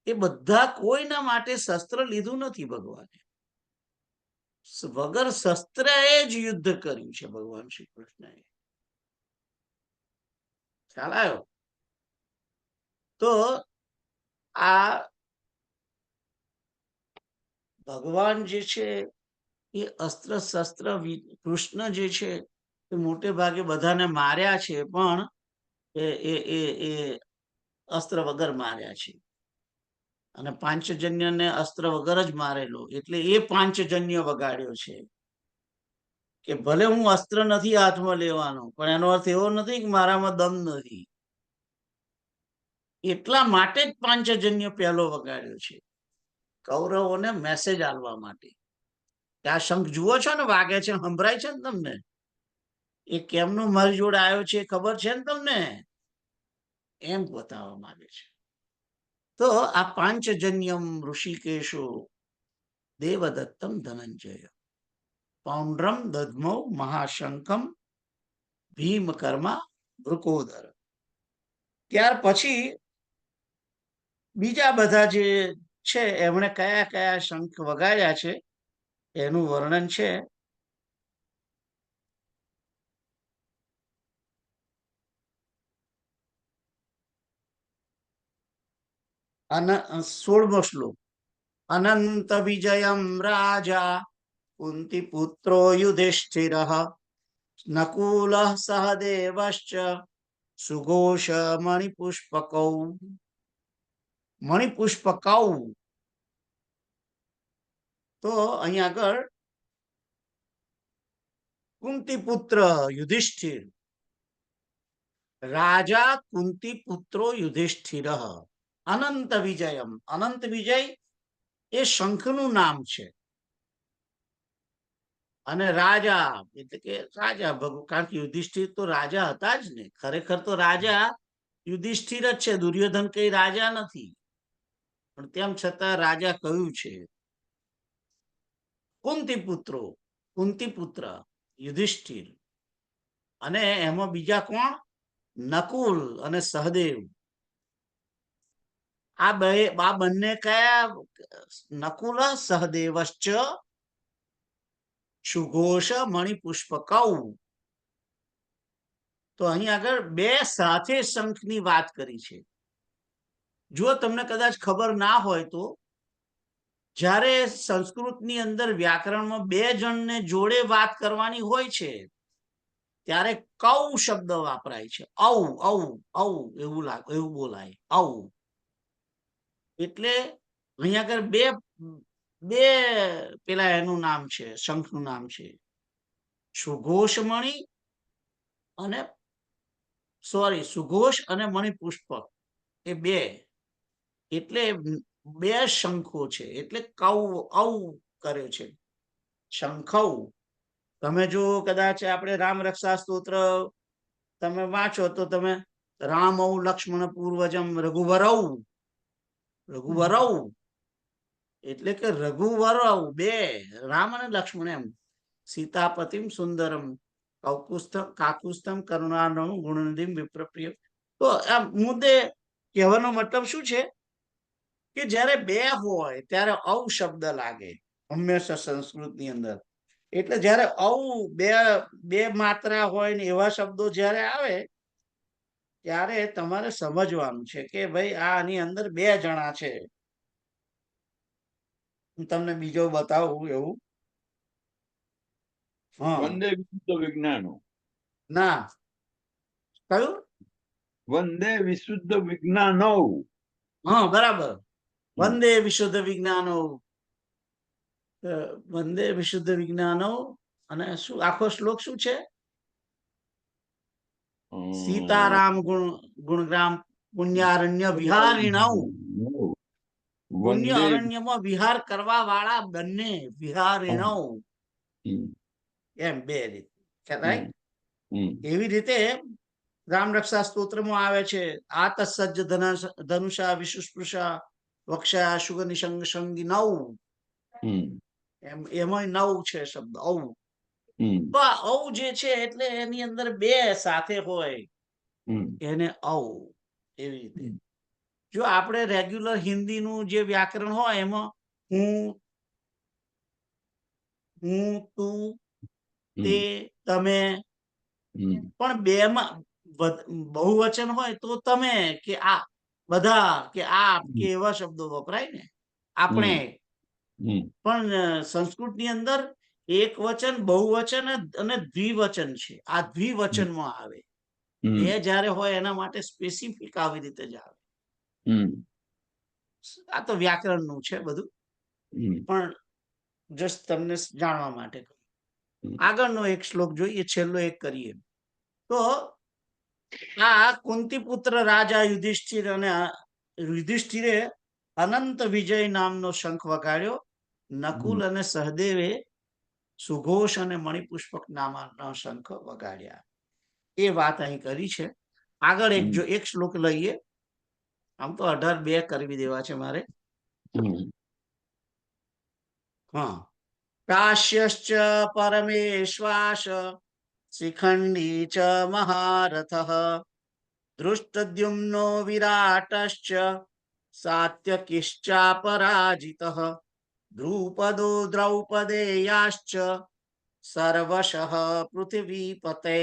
એ બધા કોઈના માટે શસ્ત્ર લીધું નથી ભગવાને. વગર શસ્ત્ર જ યુદ્ધ કર્યું છે ભગવાન શ્રી કૃષ્ણએ. ખ્યાલ આવ્યો? તો આ ભગવાન જે છે એ અસ્ત્ર શસ્ત્ર, કૃષ્ણ જે છે એ મોટે ભાગે બધાને માર્યા છે, પણ એ અસ્ત્ર વગર માર્યા છે. અને પાંચજન્યને અસ્ત્ર વગર જ મારેલો, એટલે એ પાંચજન્ય વગાડ્યો છે કે ભલે હું અસ્ત્ર નથી હાથમાં લેવાનો, પણ એનો અર્થ એવો નથી કે મારામાં દમ નથી. એટલા માટે જ પાંચજન્ય પહેલો વગાડ્યો છે, કૌરવોને મેસેજ આપવા માટે. આ શંખ જુઓ છો ને, વાગે છે, સંભળાય છે ને તમને? એ કેમનું મારી જોડે આવ્યો છે ખબર છે ને તમને? એમ બતાવવા માંગે છે. તો આ પાંચજન્યમ ઋષિકેશો દેવદત્તમ ધનંજય પૌંડ્રમ દધમૌ મહાશંકમ ભીમકર્મા વૃકોદર. ત્યાર પછી બીજા બધા જે છે એમણે કયા કયા શંખ વગાડ્યા છે એનું વર્ણન છે. અને 16મો શ્લોક. અનંત વિજયમ રાજા કુંતી પુત્રો યુધિષ્ઠિરઃ નકુલઃ સહદેવશ્ચ સુઘોષ મણિપુષ્પકૌ. મણિપુષ્પકૌ તો અહીં આગળ કુંતી પુત્ર યુધિષ્ઠિર, રાજા કુંતી પુત્રો યુધિષ્ઠિર અનંત વિજયમ. અનંત વિજય એ શંખનું નામ છે. અને રાજા એટલે કે રાજા કારણ કે યુધિષ્ઠિર તો રાજા હતા જ ને. ખરેખર તો રાજા યુધિષ્ઠિર જ છે, દુર્યોધન કઈ રાજા નથી, પણ તેમ છતાં રાજા કયું છે. કુંતી પુત્રો, કુંતી પુત્ર યુધિષ્ઠિર, અને એમાં બીજા કોણ? નકુલ અને સહદેવ. આ બંને કયા? નકુલ સહદેવશ્ચ સુઘોષ મણિપુષ્પકૌ. તો અહીં આગળ બે સાથે શંખની વાત કરી છે. જો તમને કદાચ ખબર ના હોય તો જ્યારે સંસ્કૃતની અંદર વ્યાકરણમાં બે જણને જોડે વાત કરવાની હોય છે ત્યારે કૌ શબ્દ વાપરાય છે. ઔ ઔ ઔ એવું બોલાય. ઔ એટલે અહીં આગળ બે બે પેલા એનું નામ છે, શંખનું નામ છે સુઘોષમણી અને સુઘોષ અને મણિપુષ્પક. એ બે એટલે બે શંખો છે, એટલે કૌ ઔ કર્યો છે. શંખૌ. તમે જો કદાચ આપણે રામ રક્ષા સ્તોત્ર તમે વાંચો તો તમે રામૌ લક્ષ્મણ પૂર્વજમ રઘુવરૌ. રઘુવરૌ એટલે કે રઘુવરૌ બે, રામ અને લક્ષ્મણ એમ. સીતાપતિમ સુંદરમ કાકુસ્તમ કરુણાનમ ગુણનિધિમ વિપ્રપ્રિય. તો આ મુદ્દે કહેવાનો મતલબ શું છે કે જ્યારે બે હોય ત્યારે ઔ શબ્દ લાગે હંમેશા સંસ્કૃતની અંદર. એટલે જ્યારે ઔ બે માત્રા હોય ને એવા શબ્દો જ્યારે આવે ત્યારે તમારે સમજવાનું છે કે ભાઈ આની અંદર બે જણા છે. હું તમને બીજો બતાવું એવું. વંદે વિશુદ્ધ વિજ્ઞાનો. ના, કયું? વંદે વિશુદ્ધ વિજ્ઞાનો. હા, બરાબર. વંદે વિશુદ્ધ વિજ્ઞાનો. વંદે વિશુદ્ધ વિજ્ઞાનો. અને શું આખો શ્લોક શું છે? સીતારામ ગુણગ્રામ પુણ્યારણ્ય વિહારિણૌ. પુણ્ય અરણ્યમાં વિહાર કરવા વાળા બંને વિહારિણૌ. એમ બે રીતે રાઈટ. એવી રીતે રામ રક્ષા સ્તોત્રમાં આવે છે આ તત્સજ્જ ધનુષા વિશુસ્પૃશા વક્ષા શુગ નિશંગ સંગી નવ. એમાં નવ છે શબ્દ ઔ. તો આ ઔ જે છે એટલે એની અંદર બે સાથે હોય એને ઔ. એવી રીતે જો આપણે રેગ્યુલર હિન્દીનું જે વ્યાકરણ હોય એમાં હું તું તે તમે, પણ બે માં બહુવચન હોય તો તમે કે આ બધા કે આપ કે એવા શબ્દો વપરાય ને આપણે. પણ સંસ્કૃતની અંદર એક વચન, બહુવચન અને દ્વિવચન છે. આ દ્વિવચનમાં આવે. બે જ્યારે હોય એના માટે સ્પેસિફિક આવી રીતે જ આવે. આ તો વ્યાકરણનું છે બધું, પણ જસ્ટ તમને જાણવા માટે. આગળનો એક શ્લોક જોઈએ, છેલ્લો એક કરીએ તો આ કુંતી પુત્ર રાજા યુધિષ્ઠિર અને યુધિષ્ઠિરે અનંત વિજય નામનો શંખ વગાડ્યો. નકુલ અને સહદેવે સુઘોષ અને મણિપુષ્પક નામના શંખ વગાડ્યા. એ વાત અહીં કરી છે. આગળ એક શ્લોક લઈએ. આમ તો 18-2 કરવી દેવા છે મારે. હા. કાશ્યશ્ચ પરમેશ્વાસ શિખંડી ચ મહારથઃ દૃષ્ટદ્યુમ્નો વિરાટશ્ચ સાત્યકિશ્ચાપરાજિતઃ દ્રુપદો દ્રૌપદેયાશ્ચ સર્વશઃ પૃથ્વીપતે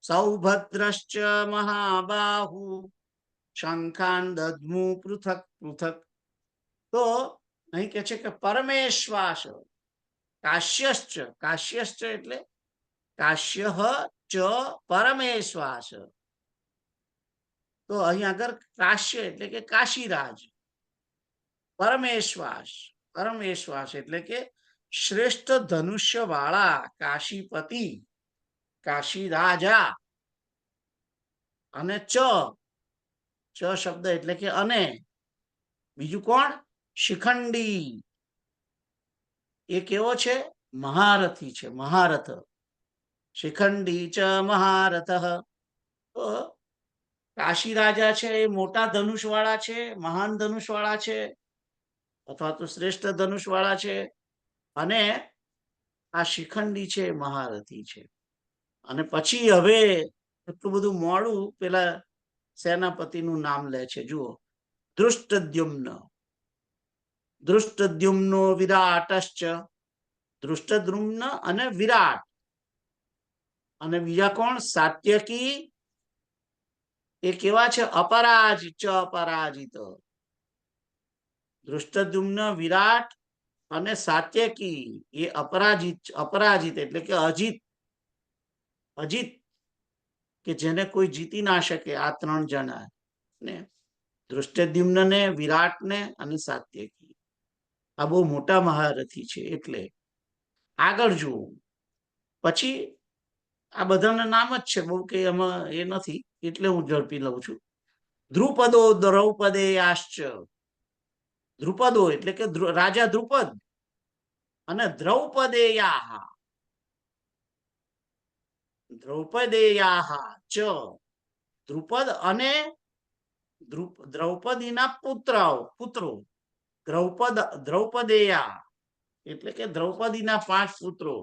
સૌભદ્રશ્ચ મહાબાહુ શંખાન દદ્મુ પૃથક પૃથક. તો અહીં કે છે કે પરમેશ્વાસ કાશ્યશ્ચ. કાશ્યશ્ચ એટલે કાશ્ય ચ પરમેશ્વાસ. તો અહીં આગળ કાશ્ય એટલે કે કાશીરાજ, પરમેશ્વાસ, પરમેશ્વાસ એટલે કે શ્રેષ્ઠ ધનુષ્ય વાળા કાશીપતિ, કાશી રાજા. અને ચ શબ્દ એટલે કે અને બીજું કોણ? શિખંડી. એ કેવો છે? મહારથી છે, મહારથ. શિખંડી ચ મહારથ. તો કાશી રાજા છે એ મોટા ધનુષ વાળા છે, મહાન ધનુષ વાળા છે, અથવા તો શ્રેષ્ઠ ધનુષ વાળા છે. અને આ શિખંડી છે મહારથી છે. અને પછી હવે એટલું બધું મોડું પેલા સેનાપતિનું નામ લે છે. જુઓ, ધૃષ્ટદ્યુમ્ન. ધૃષ્ટદ્યુમ્નો વિરાટશ્ચ. ધૃષ્ટદ્યુમ્ન અને વિરાટ. અને બીજા કોણ? સાત્યકી. એ કેવા છે? અપરાજિત ચ અપરાજિત. ધૃષ્ટદ્યુમ્ન, વિરાટ અને સાત્યકી એ અપરાજિત. અપરાજિત એટલે કે અજીત. અજીત કે જેને કોઈ જીતી ના શકે. આ ત્રણ જણા ને, ધૃષ્ટદ્યુમ્ન ને, વિરાટ ને અને સાત્યકી. આ બહુ મોટા મહારથી છે. એટલે આગળ જુઓ, પછી આ બધાના નામ જ છે, બહુ કે એમાં એ નથી, એટલે હું ઝડપી લઉં છું. દ્રુપદો દ્રૌપદેયાશ્ચ. દ્રુપદો એટલે કે રાજા દ્રુપદ અને દ્રૌપદેયા. દ્રૌપદેયા ચ. દ્રુપદ અને દ્રૌપદીના પુત્રો. દ્રૌપદેયા એટલે કે દ્રૌપદીના 5 પુત્રો.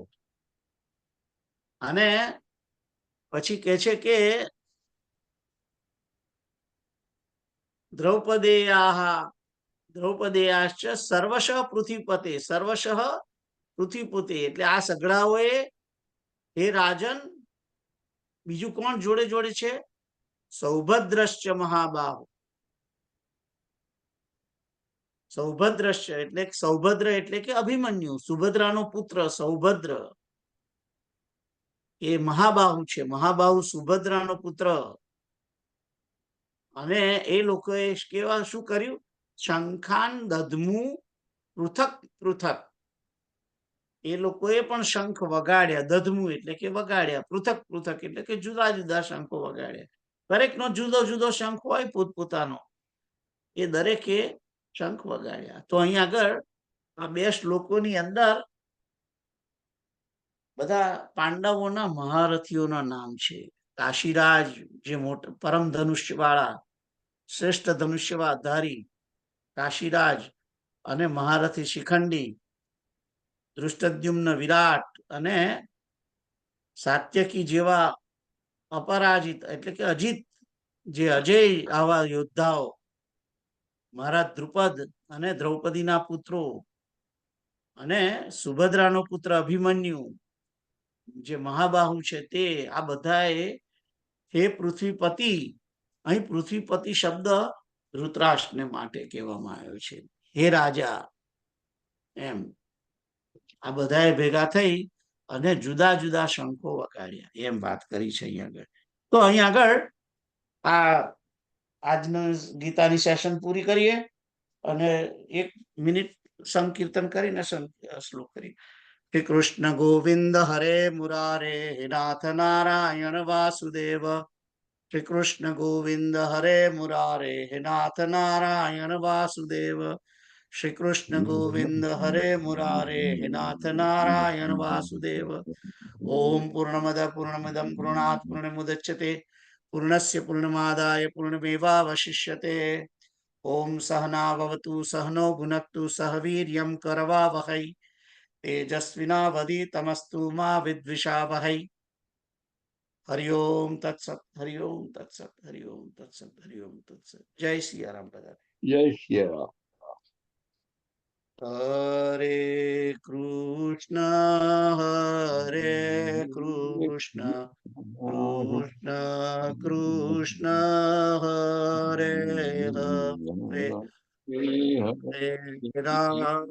અને પછી કે છે કે દ્રૌપદેયાશ્ચ સર્વશ પૃથ્વીપતે. સર્વશ પૃથ્વીપતે એટલે આ સગડાઓએ, હે રાજન, બીજું કોણ જોડે જોડે છે? સૌભદ્રશ્ચ મહાબાહુ. સૌભદ્રશ્ચ એટલે સૌભદ્ર એટલે કે અભિમન્યુ, સુભદ્રાનો પુત્ર સૌભદ્ર. એ મહાબાહુ છે. મહાબાહુ સુભદ્રાનો પુત્ર. અને એ લોકોએ કેવા શું કર્યું? શંખાન દધમુ પૃથક પૃથક. એ લોકોએ પણ શંખ વગાડ્યા. દધમુ એટલે કે વગાડ્યા. પૃથક પૃથક એટલે કે જુદા જુદા શંખો વગાડ્યા. દરેકનો જુદો જુદો શંખ હોય પોતપોતાનો. એ દરેકે શંખ વગાડ્યા. તો અહીં આગળ આ 2 શ્લોકોની અંદર બધા પાંડવોના મહારથીઓના નામ છે. કાશીરાજ જે મોટા પરમ ધનુષ્ય વાળા, શ્રેષ્ઠ ધનુષ્યવા ધારી કાશીરાજ અને મહારથી શિખંડી, ધૃષ્ટદ્યુમ્ન, વિરાટ અને સાત્યકી જેવા અપરાજિત એટલે કે અજીત, જે અજય આવા યોદ્ધાઓ, મહારાજ દ્રુપદ અને દ્રૌપદીના પુત્રો, અને સુભદ્રાનો પુત્ર અભિમન્યુ જે મહાબાહુ છે તે. આ બધાએ હે પૃથ્વીપતિ. અહીં પૃથ્વીપતિ શબ્દ ધૃતરાષ્ટ્રને માટે કહેવામાં આવ્યો છે. હે રાજા, એમ આ બધાએ ભેગા થઈ અને જુદા જુદા શંખો વગાડ્યા, એમ વાત કરી છે અહીં આગળ. તો અહીં આગળ આ આજનું ગીતાની સેશન પૂરી કરીએ અને 1 મિનિટ સંકીર્તન કરીને શ્લોક કરીએ. શ્રી કૃષ્ણ ગોવિંદ હરે મુરારે, હે નાથ નારાયણ વાસુદેવ. શ્રી કૃષ્ણ ગોવિંદ હરે મુરારે, હે નાથ નારાયણ વાસુદેવ. શ્રી કૃષ્ણ ગોવિંદ હરે મુરારે, હે નાથ નારાયણ વાસુદેવ. ઓમ પૂર્ણમદ પૂર્ણમિદં પૂર્ણાત પૂર્ણમુદચ્યતે પૂર્ણસ્ય પૂર્ણમાદાય પૂર્ણમેવાવશિષ્યતે. ઓમ સહના ભવતુ સહનો ભુનક્તુ સહ વીર્યં કરવાવહૈ તેજસ્વિનાવધીતમસ્તુ મા વિદ્વિષાવહૈ. હરિ ઓમ તત્સત. હરિ ઓમ તત્સત. હરિ ઓમ તત્સત. હરિ ઓમ તત્સત. જય સિયારામ બધા. જય શ્રી રામ. હરે કૃષ્ણ હરે કૃષ્ણ કૃષ્ણ કૃષ્ણ હરે હરે હરે રામ